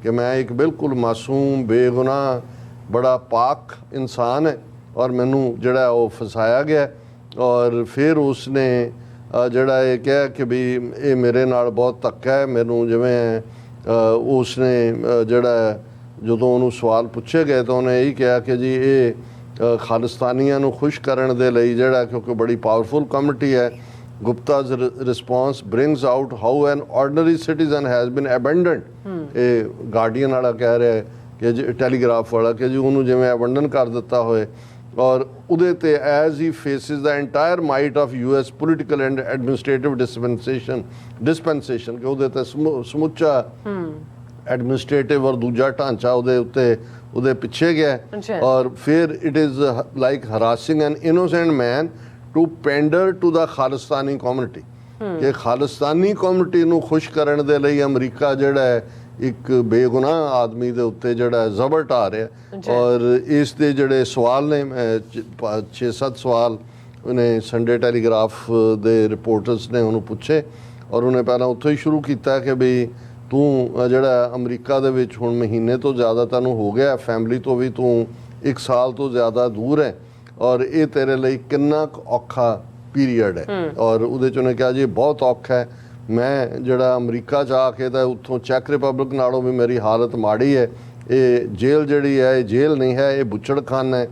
ਕਿ ਮੈਂ ਇੱਕ ਬਿਲਕੁਲ ਮਾਸੂਮ ਬੇਗੁਨਾਹ ਬੜਾ ਪਾਕ ਇਨਸਾਨ ਹੈ ਔਰ ਮੈਨੂੰ ਜਿਹੜਾ ਉਹ ਫਸਾਇਆ ਗਿਆ। ਔਰ ਫਿਰ ਉਸਨੇ ਜਿਹੜਾ ਇਹ ਕਿਹਾ ਕਿ ਵੀ ਇਹ ਮੇਰੇ ਨਾਲ ਬਹੁਤ ਧੱਕਾ ਹੈ ਮੈਨੂੰ। ਜਿਵੇਂ ਉਸਨੇ ਜਿਹੜਾ ਜਦੋਂ ਉਹਨੂੰ ਸਵਾਲ ਪੁੱਛੇ ਗਏ ਤਾਂ ਉਹਨੇ ਇਹੀ ਕਿਹਾ ਕਿ ਜੀ ਇਹ ਖਾਲਿਸਤਾਨੀਆਂ ਨੂੰ ਖੁਸ਼ ਕਰਨ ਦੇ ਲਈ ਜਿਹੜਾ ਕਿਉਂਕਿ ਬੜੀ ਪਾਵਰਫੁਲ ਕਮੇਟੀ ਹੈ, Gupta's response brings out how an ordinary citizen has been abandoned. ਇਹ ਗਾਰਡੀਅਨ ਵਾਲਾ ਕਹਿ ਰਿਹਾ ਹੈ ਕਿ ਟੈਲੀਗ੍ਰਾਫ ਵਾਲਾ ਕਿ ਜੀ ਉਹਨੂੰ ਜਿਵੇਂ ਅਬੰਡਨ ਕਰ ਦਿੱਤਾ ਹੋਏ ਔਰ ਉਹਦੇ ਤੇ as he faces the entire might of US political and administrative dispensation ਕਿ ਉਹਦੇ ਤੇ ਸਮੁੱਚਾ ਐਡਮਿਨਿਸਟ੍ਰੇਟਿਵ ਔਰ ਦੂਜਾ ਢਾਂਚਾ ਉਹਦੇ ਉੱਤੇ ਉਹਦੇ ਪਿੱਛੇ ਗਿਆ। ਔਰ ਫਿਰ it is like harassing an innocent man to pander to the Khalistani community, ਕਿ ਖਾਲਿਸਤਾਨੀ ਕਮਿਊਨਿਟੀ ਨੂੰ ਖੁਸ਼ ਕਰਨ ਦੇ ਲਈ ਅਮਰੀਕਾ ਜਿਹੜਾ ਹੈ ਇੱਕ ਬੇਗੁਨਾਹ ਆਦਮੀ ਦੇ ਉੱਤੇ ਜਿਹੜਾ ਜ਼ਬਰ ਢਾ ਰਿਹਾ। ਔਰ ਇਸ ਦੇ ਜਿਹੜੇ ਸਵਾਲ ਨੇ 6-7 ਸਵਾਲ ਉਹਨੇ ਸੰਡੇ ਟੈਲੀਗ੍ਰਾਫ ਦੇ ਰਿਪੋਰਟਰਸ ਨੇ ਉਹਨੂੰ ਪੁੱਛੇ, ਔਰ ਉਹਨੇ ਪਹਿਲਾਂ ਉੱਥੋਂ ਹੀ ਸ਼ੁਰੂ ਕੀਤਾ ਕਿ ਵੀ ਤੂੰ ਜਿਹੜਾ ਅਮਰੀਕਾ ਦੇ ਵਿੱਚ ਹੁਣ ਮਹੀਨੇ ਤੋਂ ਜ਼ਿਆਦਾ ਤੈਨੂੰ ਹੋ ਗਿਆ, ਫੈਮਿਲੀ ਤੋਂ ਵੀ ਤੂੰ 1 ਸਾਲ ਤੋਂ ਜ਼ਿਆਦਾ ਦੂਰ ਹੈ, ਔਰ ਇਹ ਤੇਰੇ ਲਈ ਕਿੰਨਾ ਔਖਾ ਪੀਰੀਅਡ ਹੈ। ਔਰ ਉਹਦੇ 'ਚ ਉਹਨੇ ਕਿਹਾ ਜੀ ਬਹੁਤ ਔਖਾ ਹੈ, ਮੈਂ ਜਿਹੜਾ ਅਮਰੀਕਾ 'ਚ ਆ ਕੇ ਤਾਂ ਉੱਥੋਂ ਚੈੱਕ ਰਿਪਬਲਿਕ ਨਾਲੋਂ ਵੀ ਮੇਰੀ ਹਾਲਤ ਮਾੜੀ ਹੈ, ਇਹ ਜੇਲ੍ਹ ਜਿਹੜੀ ਹੈ ਇਹ ਜੇਲ੍ਹ ਨਹੀਂ ਹੈ, ਇਹ ਬੁੱਚੜਖਾਨਾ ਹੈ।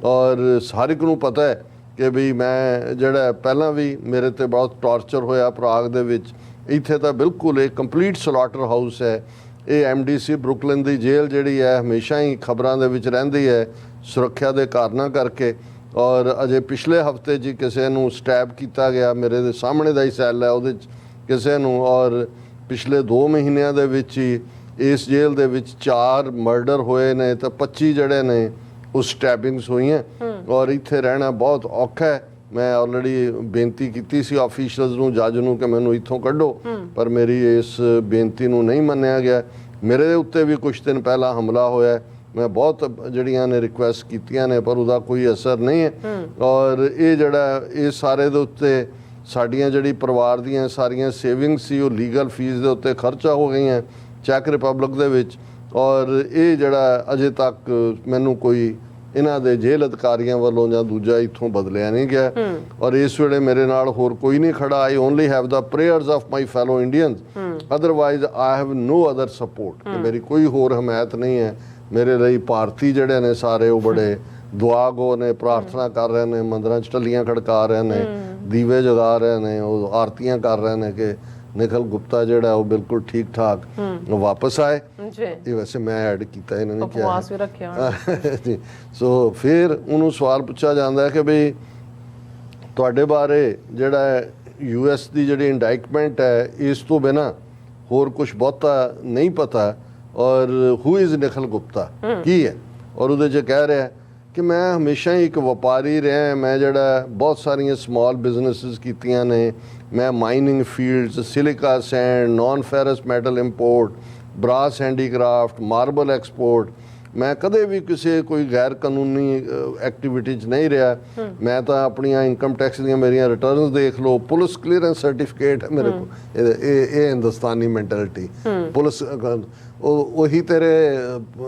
ਔਰ ਹਰ ਇੱਕ ਨੂੰ ਪਤਾ ਹੈ ਕਿ ਵੀ ਮੈਂ ਜਿਹੜਾ ਪਹਿਲਾਂ ਵੀ ਮੇਰੇ ਤੇ ਬਹੁਤ ਟਾਰਚਰ ਹੋਇਆ ਪ੍ਰਾਗ ਦੇ ਵਿੱਚ, ਇੱਥੇ ਤਾਂ ਬਿਲਕੁਲ ਇਹ ਕੰਪਲੀਟ ਸਲਾਟਰ ਹਾਊਸ ਹੈ। ਇਹ MDC ਬਰੁਕਲਿਨ ਦੀ ਜੇਲ੍ਹ ਜਿਹੜੀ ਹੈ ਹਮੇਸ਼ਾ ਹੀ ਖਬਰਾਂ ਦੇ ਵਿੱਚ ਰਹਿੰਦੀ ਹੈ ਸੁਰੱਖਿਆ ਦੇ ਕਾਰਨਾਂ ਕਰਕੇ। ਔਰ ਅਜੇ ਪਿਛਲੇ ਹਫਤੇ ਜੀ ਕਿਸੇ ਨੂੰ ਸਟੈਬ ਕੀਤਾ ਗਿਆ, ਮੇਰੇ ਦੇ ਸਾਹਮਣੇ ਦਾ ਹੀ ਸੈੱਲ ਹੈ ਉਹਦੇ 'ਚ ਕਿਸੇ ਨੂੰ, ਔਰ ਪਿਛਲੇ 2 ਮਹੀਨਿਆਂ ਦੇ ਵਿੱਚ ਹੀ ਇਸ ਜੇਲ੍ਹ ਦੇ ਵਿੱਚ 4 ਮਰਡਰ ਹੋਏ ਨੇ ਤੇ 25 ਜਿਹੜੇ ਨੇ ਉਹ ਸਟੈਬਿੰਗਸ ਹੋਈਆਂ। ਔਰ ਇੱਥੇ ਰਹਿਣਾ ਬਹੁਤ ਔਖਾ ਹੈ। ਮੈਂ ਆਲਰੇਡੀ ਬੇਨਤੀ ਕੀਤੀ ਸੀ ਆਫੀਸ਼ੀਅਲਸ ਨੂੰ, ਜੱਜ ਨੂੰ ਕਿ ਮੈਨੂੰ ਇੱਥੋਂ ਕੱਢੋ, ਪਰ ਮੇਰੀ ਇਸ ਬੇਨਤੀ ਨੂੰ ਨਹੀਂ ਮੰਨਿਆ ਗਿਆ। ਮੇਰੇ ਉੱਤੇ ਵੀ ਕੁਝ ਦਿਨ ਪਹਿਲਾਂ ਹਮਲਾ ਹੋਇਆ, ਮੈਂ ਬਹੁਤ ਜਿਹੜੀਆਂ ਨੇ ਰਿਕੁਐਸਟ ਕੀਤੀਆਂ ਨੇ ਪਰ ਉਹਦਾ ਕੋਈ ਅਸਰ ਨਹੀਂ ਹੈ। ਔਰ ਇਹ ਜਿਹੜਾ ਇਹ ਸਾਰੇ ਦੇ ਉੱਤੇ ਸਾਡੀਆਂ ਜਿਹੜੀ ਪਰਿਵਾਰ ਦੀਆਂ ਸਾਰੀਆਂ ਸੇਵਿੰਗਸ ਸੀ ਉਹ ਲੀਗਲ ਫੀਸ ਦੇ ਉੱਤੇ ਖਰਚਾ ਹੋ ਗਈਆਂ ਚੈੱਕ ਰਿਪਬਲਿਕ ਦੇ ਵਿੱਚ। ਔਰ ਇਹ ਜਿਹੜਾ ਅਜੇ ਤੱਕ ਮੈਨੂੰ ਕੋਈ ਇਹਨਾਂ ਦੇ ਜੇਲ੍ਹ ਅਧਿਕਾਰੀਆਂ ਵੱਲੋਂ ਜਾਂ ਦੂਜਾ ਇੱਥੋਂ ਬਦਲਿਆ ਨਹੀਂ ਗਿਆ। ਔਰ ਇਸ ਵੇਲੇ ਮੇਰੇ ਨਾਲ ਹੋਰ ਕੋਈ ਨਹੀਂ ਖੜਾ। I only have the prayers of my fellow Indians, otherwise I have no other support. ਮੇਰੀ ਕੋਈ ਹੋਰ ਹਮਾਇਤ ਨਹੀਂ ਹੈ। ਮੇਰੇ ਲਈ ਭਾਰਤੀ ਜਿਹੜੇ ਨੇ ਸਾਰੇ ਉਹ ਬੜੇ ਦੁਆ ਗੋ ਨੇ, ਪ੍ਰਾਰਥਨਾ ਕਰ ਰਹੇ ਨੇ, ਮੰਦਰਾਂ 'ਚ ਟੱਲੀਆਂ ਖੜਕਾ ਰਹੇ ਨੇ, ਦੀਵੇ ਜਗਾ ਰਹੇ ਨੇ, ਉਹ ਆਰਤੀਆਂ ਕਰ ਰਹੇ ਨੇ ਕਿ ਨਿਖਿਲ ਗੁਪਤਾ ਜਿਹੜਾ ਉਹ ਬਿਲਕੁਲ ਠੀਕ ਠਾਕ ਵਾਪਸ ਆਏ। ਇਹ ਵੈਸੇ ਮੈਂ ਐਡ ਕੀਤਾ, ਇਹਨਾਂ ਨੇ ਕਿਹਾ ਉਪਵਾਸ ਵੀ ਰੱਖਿਆ ਜੀ। ਸੋ ਫਿਰ ਉਹਨੂੰ ਸਵਾਲ ਪੁੱਛਿਆ ਜਾਂਦਾ ਹੈ ਕਿ ਬਈ ਤੁਹਾਡੇ ਬਾਰੇ ਜਿਹੜਾ US ਦੀ ਜਿਹੜੀ ਇੰਡਾਈਟਮੈਂਟ ਹੈ ਇਸ ਤੋਂ ਬਿਨਾਂ ਹੋਰ ਕੁਝ ਬਹੁਤਾ ਨਹੀਂ ਪਤਾ, ਔਰ ਹੂ ਇਜ਼ ਨਿਖਿਲ ਗੁਪਤਾ ਕੀ ਹੈ। ਔਰ ਉਹਦੇ 'ਚ ਕਹਿ ਰਿਹਾ ਕਿ ਮੈਂ ਹਮੇਸ਼ਾ ਹੀ ਇੱਕ ਵਪਾਰੀ ਰਿਹਾ, ਮੈਂ ਜਿਹੜਾ ਬਹੁਤ ਸਾਰੀਆਂ ਸਮਾਲ ਬਿਜ਼ਨੈਸਿਸ ਕੀਤੀਆਂ ਨੇ, ਮੈਂ mining fields, silica sand, non ferrous metal import, brass handicraft, marble export, ਮੈਂ ਕਦੇ ਵੀ ਕਿਸੇ ਕੋਈ ਗੈਰ ਕਾਨੂੰਨੀ ਐਕਟੀਵਿਟੀ 'ਚ ਨਹੀਂ ਰਿਹਾ। ਮੈਂ ਤਾਂ ਆਪਣੀਆਂ ਇਨਕਮ ਟੈਕਸ ਦੀਆਂ ਮੇਰੀਆਂ ਰਿਟਰਨਸ ਦੇਖ ਲਓ, ਪੁਲਿਸ ਕਲੀਅਰੈਂਸ ਸਰਟੀਫਿਕੇਟ ਹੈ ਮੇਰੇ ਕੋਲ। ਇਹ ਹਿੰਦੁਸਤਾਨੀ ਮੈਂਟੈਲਿਟੀ ਪੁਲਿਸ ਉਹੀ ਤੇਰੇ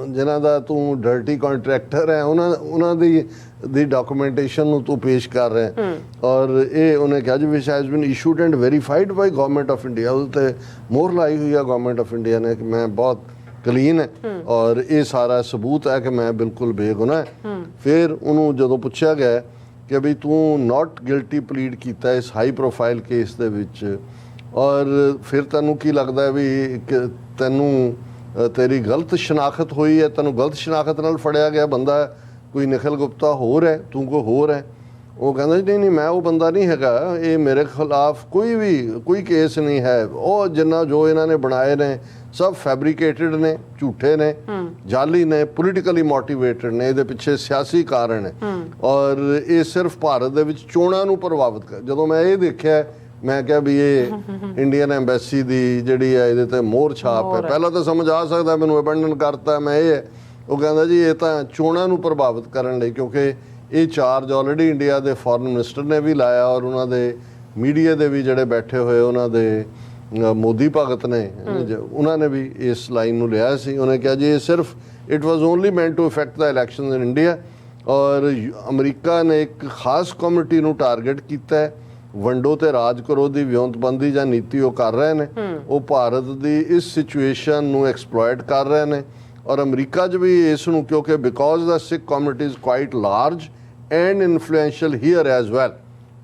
ਜਿਨ੍ਹਾਂ ਦਾ ਤੂੰ ਡਰਟੀ ਕੰਟਰੈਕਟਰ ਹੈ ਉਹਨਾਂ ਦੀ ਡਾਕੂਮੈਂਟੇਸ਼ਨ ਨੂੰ ਤੂੰ ਪੇਸ਼ ਕਰ ਰਿਹਾ। ਔਰ ਇਹ ਉਹਨੇ ਕਿਹਾ ਜੀ which has been issued and verified by government of India, ਉਹਦੇ 'ਤੇ ਮੋਹਰ ਲਾਈ ਹੋਈ ਆ ਗਵਰਨਮੈਂਟ ਆਫ ਇੰਡੀਆ ਨੇ ਕਿ ਮੈਂ ਬਹੁਤ ਕਲੀਨ ਹੈ ਔਰ ਇਹ ਸਾਰਾ ਸਬੂਤ ਹੈ ਕਿ ਮੈਂ ਬਿਲਕੁਲ ਬੇਗੁਨਾਹ ਹੈ। ਫਿਰ ਉਹਨੂੰ ਜਦੋਂ ਪੁੱਛਿਆ ਗਿਆ ਕਿ ਵੀ ਤੂੰ ਨਾਟ ਗਿਲਟੀ ਪਲੀਡ ਕੀਤਾ ਇਸ ਹਾਈ ਪ੍ਰੋਫਾਈਲ ਕੇਸ ਦੇ ਵਿੱਚ, ਔਰ ਫਿਰ ਤੈਨੂੰ ਕੀ ਲੱਗਦਾ ਵੀ ਤੈਨੂੰ ਤੇਰੀ ਗਲਤ ਸ਼ਨਾਖਤ ਹੋਈ ਹੈ, ਤੈਨੂੰ ਗਲਤ ਸ਼ਨਾਖਤ ਨਾਲ ਫੜਿਆ ਗਿਆ ਬੰਦਾ ਕੋਈ ਨਿਖਿਲ ਗੁਪਤਾ ਹੋਰ ਹੈ, ਤੂੰ ਕੋਈ ਹੋਰ ਹੈ। ਉਹ ਕਹਿੰਦਾ ਜੀ ਨਹੀਂ ਮੈਂ ਉਹ ਬੰਦਾ ਨਹੀਂ ਹੈਗਾ, ਇਹ ਮੇਰੇ ਖਿਲਾਫ ਕੋਈ ਕੇਸ ਨਹੀਂ ਹੈ, ਉਹ ਜਿੰਨਾ ਜੋ ਇਹਨਾਂ ਨੇ ਬਣਾਏ ਨੇ ਸਭ ਫੈਬਰੀਕੇਟਡ ਨੇ, ਝੂਠੇ ਨੇ, ਜਾਲੀ ਨੇ, ਪੋਲੀਟੀਕਲੀ ਮੋਟੀਵੇਟਡ ਨੇ, ਇਹਦੇ ਪਿੱਛੇ ਸਿਆਸੀ ਕਾਰਨ ਹੈ ਔਰ ਇਹ ਸਿਰਫ ਭਾਰਤ ਦੇ ਵਿੱਚ ਚੋਣਾਂ ਨੂੰ ਪ੍ਰਭਾਵਿਤ ਕਰ। ਜਦੋਂ ਮੈਂ ਇਹ ਦੇਖਿਆ ਮੈਂ ਕਿਹਾ ਵੀ ਇਹ ਇੰਡੀਅਨ ਐਮਬੈਸੀ ਦੀ ਜਿਹੜੀ ਹੈ ਇਹਦੇ ਤੇ ਮੋਹਰ ਛਾਪ ਹੈ। ਪਹਿਲਾਂ ਤਾਂ ਸਮਝ ਆ ਸਕਦਾ ਮੈਨੂੰ ਅਬੈਂਡਨ ਕਰਤਾ ਮੈਂ ਇਹ ਹੈ। ਉਹ ਕਹਿੰਦਾ ਜੀ ਇਹ ਤਾਂ ਚੋਣਾਂ ਨੂੰ ਪ੍ਰਭਾਵਿਤ ਕਰਨ ਲਈ, ਕਿਉਂਕਿ ਇਹ ਚਾਰਜ ਆਲਰੇਡੀ ਇੰਡੀਆ ਦੇ ਫੋਰਨ ਮਿਨਿਸਟਰ ਨੇ ਵੀ ਲਾਇਆ ਔਰ ਉਹਨਾਂ ਦੇ ਮੀਡੀਆ ਦੇ ਵੀ ਜਿਹੜੇ ਬੈਠੇ ਹੋਏ ਉਹਨਾਂ ਦੇ ਮੋਦੀ ਭਗਤ ਨੇ ਉਹਨਾਂ ਨੇ ਵੀ ਇਸ ਲਾਈਨ ਨੂੰ ਲਿਆ ਸੀ। ਉਹਨੇ ਕਿਹਾ ਜੀ ਇਹ ਸਿਰਫ it was only meant to affect the elections in India, ਔਰ ਅਮਰੀਕਾ ਨੇ ਇੱਕ ਖਾਸ ਕਮਿਊਨਿਟੀ ਨੂੰ ਟਾਰਗੇਟ ਕੀਤਾ ਹੈ, ਵੰਡੋ ਤੇ ਰਾਜ ਕਰੋ ਦੀ ਵਿਉਂਤਬੰਦੀ ਜਾਂ ਨੀਤੀ ਉਹ ਕਰ ਰਹੇ ਨੇ, ਉਹ ਭਾਰਤ ਦੀ ਇਸ ਸਿਚੁਏਸ਼ਨ ਨੂੰ ਐਕਸਪਲੋਇਟ ਕਰ ਰਹੇ ਨੇ। ਔਰ ਅਮਰੀਕਾ 'ਚ ਵੀ ਇਸ ਨੂੰ ਕਿਉਂਕਿ because the Sikh community is quite large and influential here as well,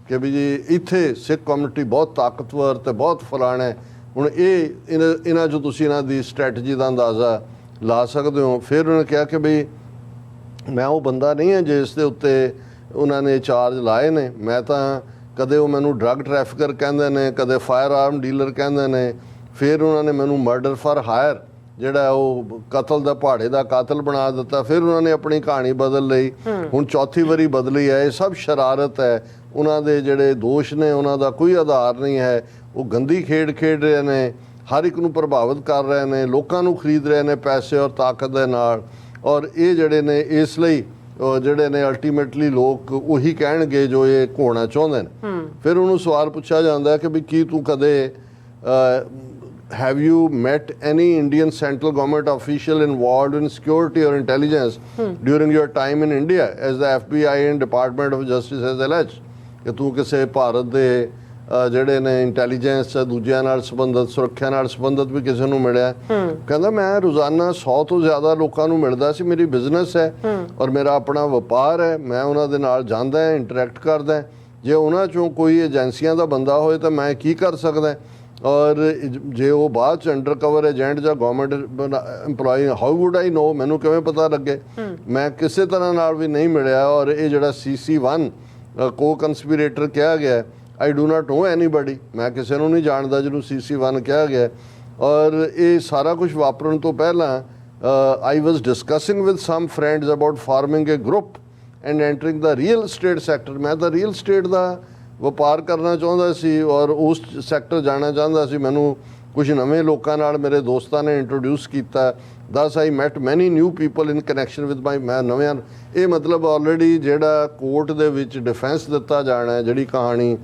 ਕਿ ਵੀ ਜੀ ਇੱਥੇ ਸਿੱਖ ਕਮਿਊਨਿਟੀ ਬਹੁਤ ਤਾਕਤਵਰ ਤੇ ਬਹੁਤ ਫਲਾਣਾ ਹੈ। ਹੁਣ ਇਹਨਾਂ 'ਚੋਂ ਤੁਸੀਂ ਇਹਨਾਂ ਦੀ ਸਟ੍ਰੈਟਜੀ ਦਾ ਅੰਦਾਜ਼ਾ ਲਾ ਸਕਦੇ ਹੋ। ਫਿਰ ਉਹਨੇ ਕਿਹਾ ਕਿ ਬਈ ਮੈਂ ਉਹ ਬੰਦਾ ਨਹੀਂ ਹਾਂ ਜਿਸ ਦੇ ਉੱਤੇ ਉਹਨਾਂ ਨੇ ਚਾਰਜ ਲਾਏ ਨੇ, ਮੈਂ ਤਾਂ ਕਦੇ ਉਹ ਮੈਨੂੰ ਡਰੱਗ ਟ੍ਰੈਫਿਕਰ ਕਹਿੰਦੇ ਨੇ, ਕਦੇ ਫਾਇਰ ਆਰਮ ਡੀਲਰ ਕਹਿੰਦੇ ਨੇ, ਫਿਰ ਉਹਨਾਂ ਨੇ ਮੈਨੂੰ ਮਰਡਰ ਫਾਰ ਹਾਇਰ ਜਿਹੜਾ ਉਹ ਕਤਲ ਦਾ ਪਹਾੜੇ ਦਾ ਕਾਤਲ ਬਣਾ ਦਿੱਤਾ, ਫਿਰ ਉਹਨਾਂ ਨੇ ਆਪਣੀ ਕਹਾਣੀ ਬਦਲ ਲਈ, ਹੁਣ ਚੌਥੀ ਵਾਰੀ ਬਦਲੀ ਹੈ। ਇਹ ਸਭ ਸ਼ਰਾਰਤ ਹੈ ਉਹਨਾਂ ਦੇ ਜਿਹੜੇ ਦੋਸ਼ ਨੇ ਉਹਨਾਂ ਦਾ ਕੋਈ ਆਧਾਰ ਨਹੀਂ ਹੈ। ਉਹ ਗੰਦੀ ਖੇਡ ਖੇਡ ਰਹੇ ਨੇ, ਹਰ ਇੱਕ ਨੂੰ ਪ੍ਰਭਾਵਿਤ ਕਰ ਰਹੇ ਨੇ, ਲੋਕਾਂ ਨੂੰ ਖਰੀਦ ਰਹੇ ਨੇ ਪੈਸੇ ਔਰ ਤਾਕਤ ਦੇ ਨਾਲ। ਔਰ ਇਹ ਜਿਹੜੇ ਨੇ ਇਸ ਲਈ ਜਿਹੜੇ ਨੇ ਅਲਟੀਮੇਟਲੀ ਲੋਕ ਉਹੀ ਕਹਿਣਗੇ ਜੋ ਇਹ ਹੋਣਾ ਚਾਹੁੰਦੇ ਨੇ। ਫਿਰ ਉਹਨੂੰ ਸਵਾਲ ਪੁੱਛਿਆ ਜਾਂਦਾ ਹੈ ਕਿ ਵੀ ਕੀ ਤੂੰ ਕਦੇ have you met any Indian central government official involved in security or intelligence during your time in India, as the FBI and Department of Justice has alleged? ਕਿ ਤੂੰ ਕਿਸੇ ਭਾਰਤ ਦੇ ਜਿਹੜੇ ਨੇ ਇੰਟੈਲੀਜੈਂਸ ਦੂਜਿਆਂ ਨਾਲ ਸੰਬੰਧਿਤ, ਸੁਰੱਖਿਆ ਨਾਲ ਸੰਬੰਧਿਤ ਵੀ ਕਿਸੇ ਨੂੰ ਮਿਲਿਆ? ਕਹਿੰਦਾ ਮੈਂ ਰੋਜ਼ਾਨਾ 100 ਤੋਂ ਜ਼ਿਆਦਾ ਲੋਕਾਂ ਨੂੰ ਮਿਲਦਾ ਸੀ, ਮੇਰੀ ਬਿਜ਼ਨਸ ਹੈ ਔਰ ਮੇਰਾ ਆਪਣਾ ਵਪਾਰ ਹੈ, ਮੈਂ ਉਹਨਾਂ ਦੇ ਨਾਲ ਜਾਂਦਾ ਹਾਂ, ਇੰਟਰੈਕਟ ਕਰਦਾ। ਜੇ ਉਹਨਾਂ ਚੋਂ ਕੋਈ ਏਜੰਸੀਆਂ ਦਾ ਬੰਦਾ ਹੋਏ ਤਾਂ ਮੈਂ ਕੀ ਕਰ ਸਕਦਾ? ਔਰ ਜੇ ਉਹ ਬਾਅਦ ਚ ਅੰਡਰ ਕਵਰ ਏਜੰਟ ਜਾਂ ਗਵਰਨਮੈਂਟ EMPLOYE, ਹਾਊ ਵੁੱਡ ਆਈ ਨੋ, ਮੈਨੂੰ ਕਿਵੇਂ ਪਤਾ ਲੱਗੇ? ਮੈਂ ਕਿਸੇ ਤਰ੍ਹਾਂ ਨਾਲ ਵੀ ਨਹੀਂ ਮਿਲਿਆ। ਔਰ ਇਹ ਜਿਹੜਾ CC1 ਕੋ ਕੰਸਪੀਰੇਟਰ ਕਿਹਾ ਗਿਆ, I do not no anybody, ਮੈਂ ਕਿਸੇ ਨੂੰ ਨਹੀਂ ਜਾਣਦਾ ਜਿਹਨੂੰ CC1 ਕਿਹਾ ਗਿਆ। ਔਰ ਇਹ ਸਾਰਾ ਕੁਝ ਵਾਪਰਨ ਤੋਂ ਪਹਿਲਾਂ I was discussing with some friends about forming a group and entering the real estate sector. ਮੈਂ ਤਾਂ ਰੀਅਲ ਸਟੇਟ ਦਾ ਵਪਾਰ ਕਰਨਾ ਚਾਹੁੰਦਾ ਸੀ ਔਰ ਉਸ ਸੈਕਟਰ ਜਾਣਾ ਚਾਹੁੰਦਾ ਸੀ। ਮੈਨੂੰ ਕੁਝ ਨਵੇਂ ਲੋਕਾਂ ਨਾਲ ਮੇਰੇ ਦੋਸਤਾਂ ਨੇ ਇੰਟਰੋਡਿਊਸ ਕੀਤਾ। ਦਸ ਆਈ ਮੈਟ ਮੈਨੀ new people in connection with my, ਮੈਂ ਨਵੇਂ, ਇਹ ਮਤਲਬ ਆਲਰੇਡੀ ਜਿਹੜਾ ਕੋਰਟ ਦੇ ਵਿੱਚ ਡਿਫੈਂਸ ਦਿੱਤਾ ਜਾਣਾ, ਜਿਹੜੀ ਕਹਾਣੀ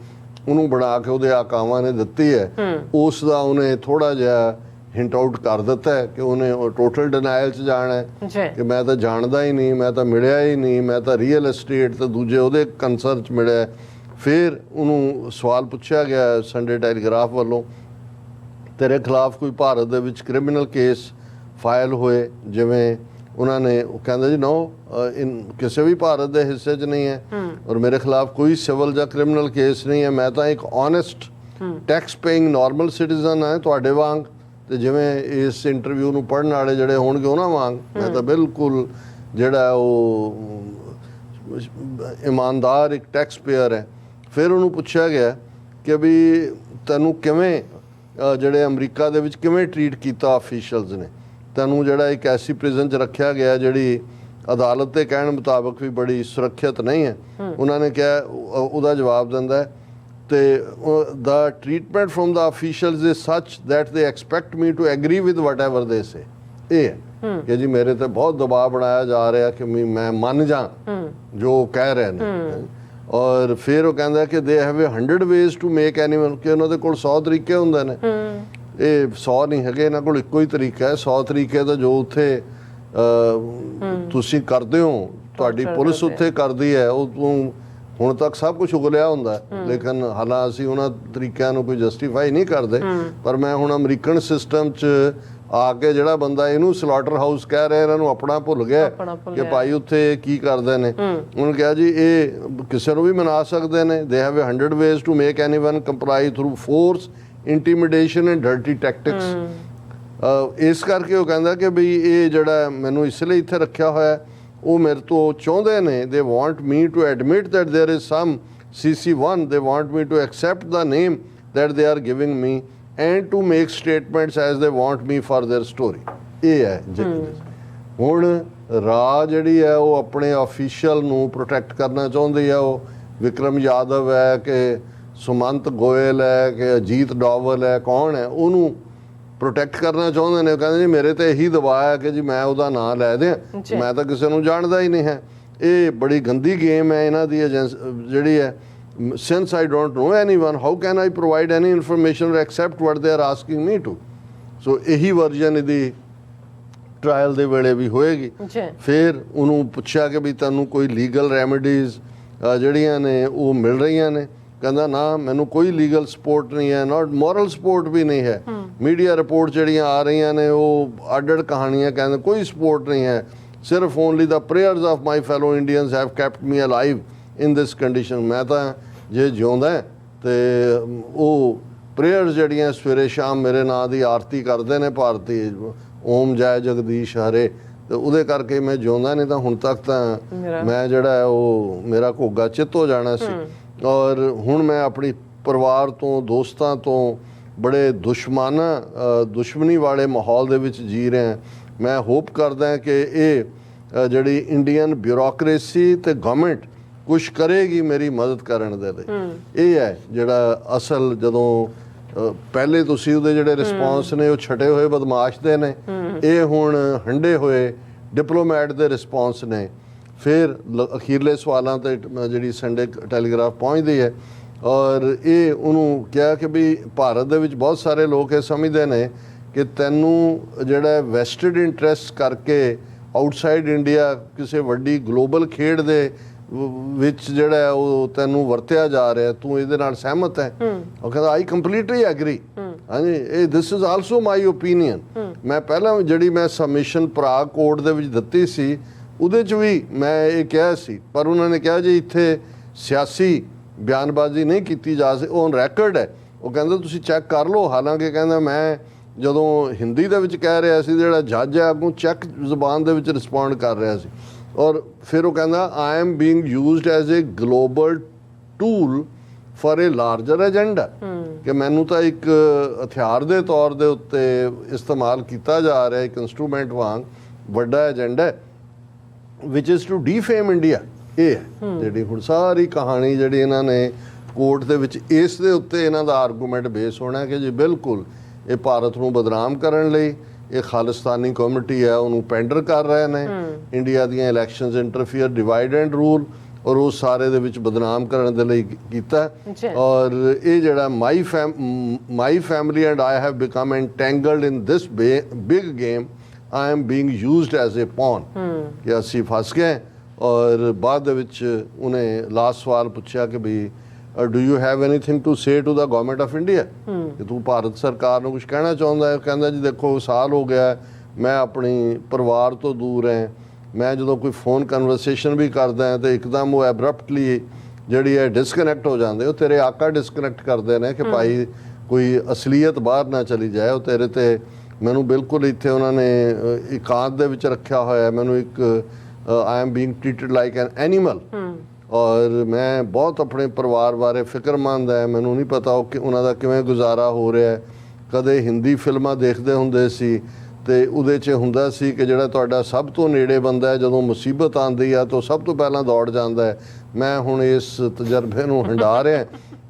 ਉਹਨੂੰ ਬਣਾ ਕੇ ਉਹਦੇ ਆਕਾਵਾਂ ਨੇ ਦਿੱਤੀ ਹੈ, ਉਸ ਦਾ ਉਹਨੇ ਥੋੜਾ ਜਿਹਾ ਹਿੰਟ ਆਊਟ ਕਰ ਦਿੱਤਾ ਹੈ ਕਿ ਉਹਨੇ ਟੋਟਲ ਡਿਨਾਇਲ 'ਚ ਜਾਣਾ ਹੈ ਕਿ ਮੈਂ ਤਾਂ ਜਾਣਦਾ ਹੀ ਨਹੀਂ, ਮੈਂ ਤਾਂ ਮਿਲਿਆ ਹੀ ਨਹੀਂ, ਮੈਂ ਤਾਂ ਰੀਅਲ ਐਸਟੇਟ ਤੇ ਦੂਜੇ ਉਹਦੇ ਕੰਸਰ 'ਚ ਮਿਲਿਆ। ਫਿਰ ਉਹਨੂੰ ਸਵਾਲ ਪੁੱਛਿਆ ਗਿਆ ਸੰਡੇ ਟੈਲੀਗ੍ਰਾਫ ਵੱਲੋਂ, ਤੇਰੇ ਖਿਲਾਫ ਕੋਈ ਭਾਰਤ ਦੇ ਵਿੱਚ ਕ੍ਰਿਮੀਨਲ ਕੇਸ ਫਾਈਲ ਹੋਏ? ਜਿਵੇਂ ਉਹਨਾਂ ਨੇ, ਉਹ ਕਹਿੰਦਾ ਜੀ ਨੋ, ਕਿਸੇ ਵੀ ਭਾਰਤ ਦੇ ਹਿੱਸੇ 'ਚ ਨਹੀਂ ਹੈ ਔਰ ਮੇਰੇ ਖਿਲਾਫ ਕੋਈ ਸਿਵਲ ਜਾਂ ਕ੍ਰਿਮੀਨਲ ਕੇਸ ਨਹੀਂ ਹੈ। ਮੈਂ ਤਾਂ ਇੱਕ honest tax paying normal citizen ਹੈ ਤੁਹਾਡੇ ਵਾਂਗ, ਤੇ ਜਿਵੇਂ ਇਸ ਇੰਟਰਵਿਊ ਨੂੰ ਪੜ੍ਹਨ ਵਾਲੇ ਜਿਹੜੇ ਹੋਣਗੇ ਉਹਨਾਂ ਵਾਂਗ ਮੈਂ ਤਾਂ ਬਿਲਕੁਲ ਜਿਹੜਾ ਉਹ ਇਮਾਨਦਾਰ ਇੱਕ ਟੈਕਸ ਪੇਅਰ ਹੈ। ਫਿਰ ਉਹਨੂੰ ਪੁੱਛਿਆ ਗਿਆ ਕਿ ਵੀ ਤੈਨੂੰ ਕਿਵੇਂ ਜਿਹੜੇ ਅਮਰੀਕਾ ਦੇ ਵਿੱਚ ਕਿਵੇਂ ਟਰੀਟ ਕੀਤਾ ਅਫੀਸ਼ੀਅਲਸ ਨੇ, ਤੈਨੂੰ ਜਿਹੜਾ ਇੱਕ ਐਸੀ ਪ੍ਰਿਜ਼ਨ 'ਚ ਰੱਖਿਆ ਗਿਆ ਜਿਹੜੀ ਅਦਾਲਤ ਦੇ ਕਹਿਣ ਮੁਤਾਬਕ ਵੀ ਬੜੀ ਸੁਰੱਖਿਅਤ ਨਹੀਂ ਹੈ। ਉਹਨਾਂ ਨੇ ਕਿਹਾ, ਉਹਦਾ ਜਵਾਬ ਦਿੰਦਾ ਹੈ, ਤੇ the treatment from the officials is such that they expect me to agree with whatever they say. ਇਹ ਹੈ ਕਿ ਜੀ ਮੇਰੇ ਤੇ ਬਹੁਤ ਦਬਾਅ ਬਣਾਇਆ ਜਾ ਰਿਹਾ ਕਿ ਮੈਂ ਮੰਨ ਜਾ ਜੋ ਕਹਿ ਰਹੇ ਨੇ। ਔਰ ਫਿਰ ਉਹ ਕਹਿੰਦਾ ਕਿ they have 100 ways to make animal, ਕਿ ਉਹਨਾਂ ਦੇ ਕੋਲ 100 ਤਰੀਕੇ ਹੁੰਦੇ ਨੇ। ਇਹ 100 ਨਹੀਂ ਹੈਗੇ, ਇਹਨਾਂ ਕੋਲ ਇੱਕੋ ਹੀ ਤਰੀਕਾ ਹੈ। 100 ਤਰੀਕੇ ਤਾਂ ਜੋ ਉੱਥੇ ਤੁਸੀਂ ਕਰਦੇ ਹੋ, ਤੁਹਾਡੀ ਪੁਲਿਸ ਉੱਥੇ ਕਰਦੀ ਹੈ, ਉਹ ਤੂੰ ਹੁਣ ਤੱਕ ਸਭ ਕੁਝ ਉਗਲਿਆ ਹੁੰਦਾ। ਲੇਕਿਨ ਹਾਲਾਂ ਅਸੀਂ ਉਹਨਾਂ ਤਰੀਕਿਆਂ ਨੂੰ ਕੋਈ ਜਸਟੀਫਾਈ ਨਹੀਂ ਕਰਦੇ। ਪਰ ਮੈਂ ਹੁਣ ਅਮਰੀਕਨ ਸਿਸਟਮ 'ਚ ਆ ਕੇ ਜਿਹੜਾ ਬੰਦਾ ਇਹਨੂੰ ਸਲਾਟਰ ਹਾਊਸ ਕਹਿ ਰਿਹਾ, ਇਹਨਾਂ ਨੂੰ ਆਪਣਾ ਭੁੱਲ ਗਿਆ ਕਿ ਭਾਈ ਉੱਥੇ ਕੀ ਕਰਦੇ ਨੇ। ਉਹਨੇ ਕਿਹਾ ਜੀ ਇਹ ਕਿਸੇ ਨੂੰ ਵੀ ਮਨਾ ਸਕਦੇ ਨੇ, they have 100 ways to make anyone comply through force, intimidation and dirty tactics. ਇਸ ਕਰਕੇ ਉਹ ਕਹਿੰਦਾ ਕਿ ਬਈ ਇਹ ਜਿਹੜਾ ਮੈਨੂੰ ਇਸ ਲਈ ਇੱਥੇ ਰੱਖਿਆ ਹੋਇਆ, ਉਹ ਮੇਰੇ ਤੋਂ ਚਾਹੁੰਦੇ ਨੇ, they want me to admit that there is some CC1, they want me to accept the name that they are giving me and to make statements as they want me for their story। ਇਹ ਹੈ ਹੁਣ ਰਾਜ ਜਿਹੜੀ ਹੈ ਉਹ ਆਪਣੇ official ਨੂੰ protect ਕਰਨਾ ਚਾਹੁੰਦੀ ਹੈ। ਉਹ ਵਿਕਰਮ ਯਾਦਵ ਹੈ ਕਿ ਸੁਮੰਤ ਗੋਇਲ ਹੈ ਕਿ ਅਜੀਤ ਡੋਵਲ ਹੈ, ਕੌਣ ਹੈ, ਉਹਨੂੰ ਪ੍ਰੋਟੈਕਟ ਕਰਨਾ ਚਾਹੁੰਦੇ ਨੇ। ਕਹਿੰਦੇ ਜੀ ਮੇਰੇ ਤੇ ਇਹੀ ਦਬਾਅ ਹੈ ਕਿ ਜੀ ਮੈਂ ਉਹਦਾ ਨਾਂ ਲੈ ਦਿਆਂ, ਮੈਂ ਤਾਂ ਕਿਸੇ ਨੂੰ ਜਾਣਦਾ ਹੀ ਨਹੀਂ ਹੈ। ਇਹ ਬੜੀ ਗੰਦੀ ਗੇਮ ਹੈ ਇਹਨਾਂ ਦੀ ਜਿਹੜੀ ਹੈ। Since I don't know anyone, how can I provide any information or accept what they are asking me to? So ਇਹੀ ਵਰਜਨ ਇਹਦੀ ਟ੍ਰਾਇਲ ਦੇ ਵੇਲੇ ਵੀ ਹੋਏਗੀ। ਫਿਰ ਉਹਨੂੰ ਪੁੱਛਿਆ ਕਿ ਵੀ ਤੁਹਾਨੂੰ ਕੋਈ ਲੀਗਲ ਰੈਮੀਡੀਜ਼ ਜਿਹੜੀਆਂ ਨੇ ਉਹ ਮਿਲ ਰਹੀਆਂ ਨੇ? ਕਹਿੰਦਾ ਨਾ, ਮੈਨੂੰ ਕੋਈ ਲੀਗਲ ਸਪੋਰਟ ਨਹੀਂ ਹੈ, ਨਾਟ ਮੋਰਲ ਸਪੋਰਟ ਵੀ ਨਹੀਂ ਹੈ। ਮੀਡੀਆ ਰਿਪੋਰਟ ਜਿਹੜੀਆਂ ਆ ਰਹੀਆਂ ਨੇ ਉਹ ਅੱਡ-ਅੱਡ ਕਹਾਣੀਆਂ, ਕਹਿੰਦੇ ਕੋਈ ਸਪੋਰਟ ਨਹੀਂ ਹੈ। ਸਿਰਫ only the prayers of my fellow Indians have kept me alive in this condition. ਮੈਂ ਤਾਂ ਜੇ ਜਿਉਂਦਾ ਤੇ ਉਹ ਪ੍ਰੇਅਰਸ ਜਿਹੜੀਆਂ ਸਵੇਰੇ ਸ਼ਾਮ ਮੇਰੇ ਨਾਂ ਦੀ ਆਰਤੀ ਕਰਦੇ ਨੇ ਭਾਰਤੀ, ਓਮ ਜੈ ਜਗਦੀਸ਼ ਹਰੇ, ਤੇ ਉਹਦੇ ਕਰਕੇ ਮੈਂ ਜਿਉਂਦਾ, ਨਹੀਂ ਤਾਂ ਹੁਣ ਤੱਕ ਤਾਂ ਮੈਂ ਜਿਹੜਾ ਹੈ ਉਹ ਮੇਰਾ ਘੋਗਾ ਚਿੱਤ ਹੋ ਜਾਣਾ ਸੀ। ਔਰ ਹੁਣ ਮੈਂ ਆਪਣੀ ਪਰਿਵਾਰ ਤੋਂ, ਦੋਸਤਾਂ ਤੋਂ ਬੜੇ ਦੁਸ਼ਮਣੀ ਵਾਲੇ ਮਾਹੌਲ ਦੇ ਵਿੱਚ ਜੀ ਰਿਹਾ। ਮੈਂ ਹੋਪ ਕਰਦਾ ਕਿ ਇਹ ਜਿਹੜੀ ਇੰਡੀਅਨ ਬਿਊਰੋਕਰੇਸੀ ਤੇ ਗਵਰਨਮੈਂਟ ਕੁਛ ਕਰੇਗੀ ਮੇਰੀ ਮਦਦ ਕਰਨ ਦੇ ਲਈ। ਇਹ ਹੈ ਜਿਹੜਾ ਅਸਲ ਜਦੋਂ ਪਹਿਲੇ ਤੁਸੀਂ ਉਹਦੇ ਜਿਹੜੇ ਰਿਸਪੌਂਸ ਨੇ ਉਹ ਛਟੇ ਹੋਏ ਬਦਮਾਸ਼ ਦੇ ਨੇ, ਇਹ ਹੁਣ ਹੰਡੇ ਹੋਏ ਡਿਪਲੋਮੈਟ ਦੇ ਰਿਸਪੌਂਸ ਨੇ। ਫਿਰ ਅਖੀਰਲੇ ਸਵਾਲਾਂ ਤੇ ਜਿਹੜੀ ਸੰਡੇ ਟੈਲੀਗ੍ਰਾਫ ਪਹੁੰਚਦੀ ਹੈ ਔਰ ਇਹ ਉਹਨੂੰ ਕਿਹਾ ਕਿ ਵੀ ਭਾਰਤ ਦੇ ਵਿੱਚ ਬਹੁਤ ਸਾਰੇ ਲੋਕ ਇਹ ਸਮਝਦੇ ਨੇ ਕਿ ਤੈਨੂੰ ਜਿਹੜਾ ਵੈਸਟਡ ਇੰਟਰਸਟ ਕਰਕੇ ਆਊਟਸਾਈਡ ਇੰਡੀਆ ਕਿਸੇ ਵੱਡੀ ਗਲੋਬਲ ਖੇਡ ਦੇ ਵਿੱਚ ਜਿਹੜਾ ਉਹ ਤੈਨੂੰ ਵਰਤਿਆ ਜਾ ਰਿਹਾ, ਤੂੰ ਇਹਦੇ ਨਾਲ ਸਹਿਮਤ ਹੈ? ਉਹ ਕਹਿੰਦਾ ਆਈ ਕੰਪਲੀਟਲੀ ਐਗਰੀ। ਹਾਂਜੀ, ਇਹ this is also my opinion. ਮੈਂ ਪਹਿਲਾਂ ਜਿਹੜੀ ਮੈਂ ਸਬਮਿਸ਼ਨ ਪ੍ਰਾਗ ਕੋਰਟ ਦੇ ਵਿੱਚ ਦਿੱਤੀ ਸੀ ਉਹਦੇ 'ਚ ਵੀ ਮੈਂ ਇਹ ਕਿਹਾ ਸੀ, ਪਰ ਉਹਨਾਂ ਨੇ ਕਿਹਾ ਜੀ ਇੱਥੇ ਸਿਆਸੀ ਬਿਆਨਬਾਜ਼ੀ ਨਹੀਂ ਕੀਤੀ ਜਾ ਸਕਦੀ, ਔਨ ਰੈਕਰਡ ਹੈ। ਉਹ ਕਹਿੰਦਾ ਤੁਸੀਂ ਚੈੱਕ ਕਰ ਲਓ। ਹਾਲਾਂਕਿ ਕਹਿੰਦਾ ਮੈਂ ਜਦੋਂ ਹਿੰਦੀ ਦੇ ਵਿੱਚ ਕਹਿ ਰਿਹਾ ਸੀ, ਜਿਹੜਾ ਜੱਜ ਹੈ ਅੱਗੋਂ ਚੈੱਕ ਜ਼ੁਬਾਨ ਦੇ ਵਿੱਚ ਰਿਸਪੌਂਡ ਕਰ ਰਿਹਾ ਸੀ। ਔਰ ਫਿਰ ਉਹ ਕਹਿੰਦਾ I am being used as a global tool for a larger agenda, ਕਿ ਮੈਨੂੰ ਤਾਂ ਇੱਕ ਹਥਿਆਰ ਦੇ ਤੌਰ ਦੇ ਉੱਤੇ ਇਸਤੇਮਾਲ ਕੀਤਾ ਜਾ ਰਿਹਾ, ਇੱਕ ਇਨਸਟਰੂਮੈਂਟ ਵਾਂਗ ਵੱਡਾ ਏਜੰਡਾ ਵਿਚ ਇਜ਼ ਟੂ ਡੀਫੇਮ ਇੰਡੀਆ। ਇਹ ਹੈ ਜਿਹੜੀ ਹੁਣ ਸਾਰੀ ਕਹਾਣੀ ਜਿਹੜੀ ਇਹਨਾਂ ਨੇ ਕੋਰਟ ਦੇ ਵਿੱਚ ਇਸ ਦੇ ਉੱਤੇ ਇਹਨਾਂ ਦਾ ਆਰਗੂਮੈਂਟ ਬੇਸ ਹੋਣਾ ਕਿ ਜੀ ਬਿਲਕੁਲ ਇਹ ਭਾਰਤ ਨੂੰ ਬਦਨਾਮ ਕਰਨ ਲਈ ਇਹ ਖਾਲਿਸਤਾਨੀ ਕਮਿਊਨਿਟੀ ਹੈ ਉਹਨੂੰ ਪੈਂਡਰ ਕਰ ਰਹੇ ਨੇ, ਇੰਡੀਆ ਦੀਆਂ elections interfere, divide and rule, ਔਰ ਉਹ ਸਾਰੇ ਦੇ ਵਿੱਚ ਬਦਨਾਮ ਕਰਨ ਦੇ ਲਈ ਕੀਤਾ। ਔਰ ਇਹ ਜਿਹੜਾ my family and I have become entangled in this big game, I am being used as a pawn, ਕਿ ਅਸੀਂ ਫਸ ਗਏ। ਔਰ ਬਾਅਦ ਦੇ ਵਿੱਚ ਉਹਨੇ ਲਾਸਟ ਸਵਾਲ ਪੁੱਛਿਆ ਕਿ ਵੀ do you have anything to say to the government of India, ਕਿ ਤੂੰ ਭਾਰਤ ਸਰਕਾਰ ਨੂੰ ਕੁਝ ਕਹਿਣਾ ਚਾਹੁੰਦਾ ਹੈ? ਕਹਿੰਦਾ ਜੀ ਦੇਖੋ ਸਾਲ ਹੋ ਗਿਆ ਮੈਂ ਆਪਣੀ ਪਰਿਵਾਰ ਤੋਂ ਦੂਰ ਹਾਂ, ਮੈਂ ਜਦੋਂ ਕੋਈ ਫੋਨ ਕਨਵਰਸੇਸ਼ਨ ਵੀ ਕਰਦਾ ਹਾਂ ਤਾਂ ਇੱਕਦਮ ਉਹ ਐਬਰਪਟਲੀ ਜਿਹੜੀ ਹੈ ਡਿਸਕਨੈਕਟ ਹੋ ਜਾਂਦੇ। ਉਹ ਤੇਰੇ ਆਕਾ ਡਿਸਕਨੈਕਟ ਕਰਦੇ ਨੇ ਕਿ ਭਾਈ ਕੋਈ ਅਸਲੀਅਤ ਬਾਹਰ ਨਾ ਚਲੀ ਜਾਏ, ਉਹ ਤੇਰੇ ਤੇ ਮੈਨੂੰ ਬਿਲਕੁਲ ਇੱਥੇ ਉਹਨਾਂ ਨੇ ਇਕਾਂਤ ਦੇ ਵਿੱਚ ਰੱਖਿਆ ਹੋਇਆ, ਮੈਨੂੰ ਇੱਕ ਆਈ am being treated like an animal. ਔਰ ਮੈਂ ਬਹੁਤ ਆਪਣੇ ਪਰਿਵਾਰ ਬਾਰੇ ਫਿਕਰਮੰਦ ਹੈ, ਮੈਨੂੰ ਨਹੀਂ ਪਤਾ ਉਹ ਕਿ ਉਹਨਾਂ ਦਾ ਕਿਵੇਂ ਗੁਜ਼ਾਰਾ ਹੋ ਰਿਹਾ। ਕਦੇ ਹਿੰਦੀ ਫਿਲਮਾਂ ਦੇਖਦੇ ਹੁੰਦੇ ਸੀ ਤੇ ਉਹਦੇ 'ਚ ਹੁੰਦਾ ਸੀ ਕਿ ਜਿਹੜਾ ਤੁਹਾਡਾ ਸਭ ਤੋਂ ਨੇੜੇ ਬੰਦਾ ਹੈ, ਜਦੋਂ ਮੁਸੀਬਤ ਆਉਂਦੀ ਆ ਤਾਂ ਸਭ ਤੋਂ ਪਹਿਲਾਂ ਦੌੜ ਜਾਂਦਾ ਹੈ। ਮੈਂ ਹੁਣ ਇਸ ਤਜਰਬੇ ਨੂੰ ਹੰਢਾ ਰਿਹਾ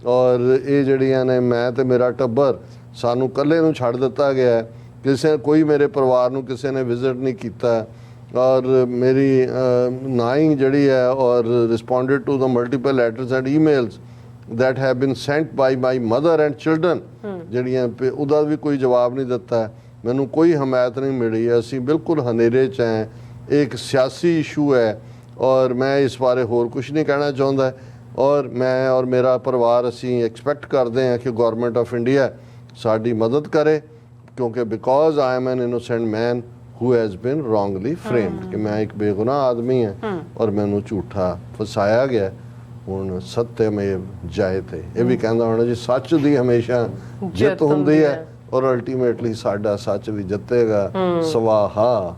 ਔਰ ਇਹ ਜਿਹੜੀਆਂ ਨੇ ਮੈਂ ਤੇ ਮੇਰਾ ਟੱਬਰ, ਸਾਨੂੰ ਇਕੱਲੇ ਨੂੰ ਛੱਡ ਦਿੱਤਾ ਗਿਆ, ਕਿਸੇ ਕੋਈ ਮੇਰੇ ਪਰਿਵਾਰ ਨੂੰ ਕਿਸੇ ਨੇ ਵਿਜ਼ਿਟ ਨਹੀਂ ਕੀਤਾ। ਔਰ ਮੇਰੀ ਨਾ ਹੀ ਜਿਹੜੀ ਹੈ ਔਰ responded to the multiple letters and emails that have been sent by my mother and children, ਜਿਹੜੀਆਂ ਉਹਦਾ ਵੀ ਕੋਈ ਜਵਾਬ ਨਹੀਂ ਦਿੱਤਾ, ਮੈਨੂੰ ਕੋਈ ਹਮਾਇਤ ਨਹੀਂ ਮਿਲੀ। ਅਸੀਂ ਬਿਲਕੁਲ ਹਨੇਰੇ 'ਚ ਹੈ, ਇਹ ਇੱਕ ਸਿਆਸੀ ਇਸ਼ੂ ਹੈ ਔਰ ਮੈਂ ਇਸ ਬਾਰੇ ਹੋਰ ਕੁਝ ਨਹੀਂ ਕਹਿਣਾ ਚਾਹੁੰਦਾ। ਔਰ ਮੈਂ ਔਰ ਮੇਰਾ ਪਰਿਵਾਰ ਅਸੀਂ ਐਕਸਪੈਕਟ ਕਰਦੇ ਹਾਂ ਕਿ ਗਵਰਨਮੈਂਟ ਆਫ ਇੰਡੀਆ ਸਾਡੀ ਮਦਦ ਕਰੇ, ਕਿਉਂਕਿ because I am an innocent man who has been wrongly framed, ਕਿ ਮੈਂ ਇੱਕ ਬੇਗੁਨਾਹ ਆਦਮੀ ਹਾਂ ਔਰ ਮੈਨੂੰ ਝੂਠਾ ਫਸਾਇਆ ਗਿਆ। ਹੁਣ ਸਤਿਅਮੇਵ ਜਯਤੇ, ਇਹ ਵੀ ਕਹਿੰਦਾ ਹੋਣਾ ਜੀ ਸੱਚ ਦੀ ਹਮੇਸ਼ਾ ਜਿੱਤ ਹੁੰਦੀ ਹੈ ਔਰ ਅਲਟੀਮੇਟਲੀ ਸਾਡਾ ਸੱਚ ਵੀ ਜਿੱਤੇਗਾ। ਸਵਾਹਾ।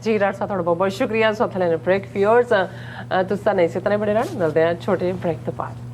ਜੀ ਡਾਕਟਰ ਸਾਹਿਬ ਤੁਹਾਡਾ ਬਹੁਤ ਬਹੁਤ ਸ਼ੁਕਰੀਆ। ਸੋ ਥਲੇ ਨੇ ਬ੍ਰੇਕ ਫਿਓਰਸ ਤੁਸੀਂ ਤਾਂ ਨਹੀਂ ਸਿੱਤਨੇ ਬੜੇ ਰਹਿਣ ਮਿਲਦੇ ਆ ਛੋਟੇ ਬ੍ਰੇਕ ਤੋਂ ਬਾਅਦ।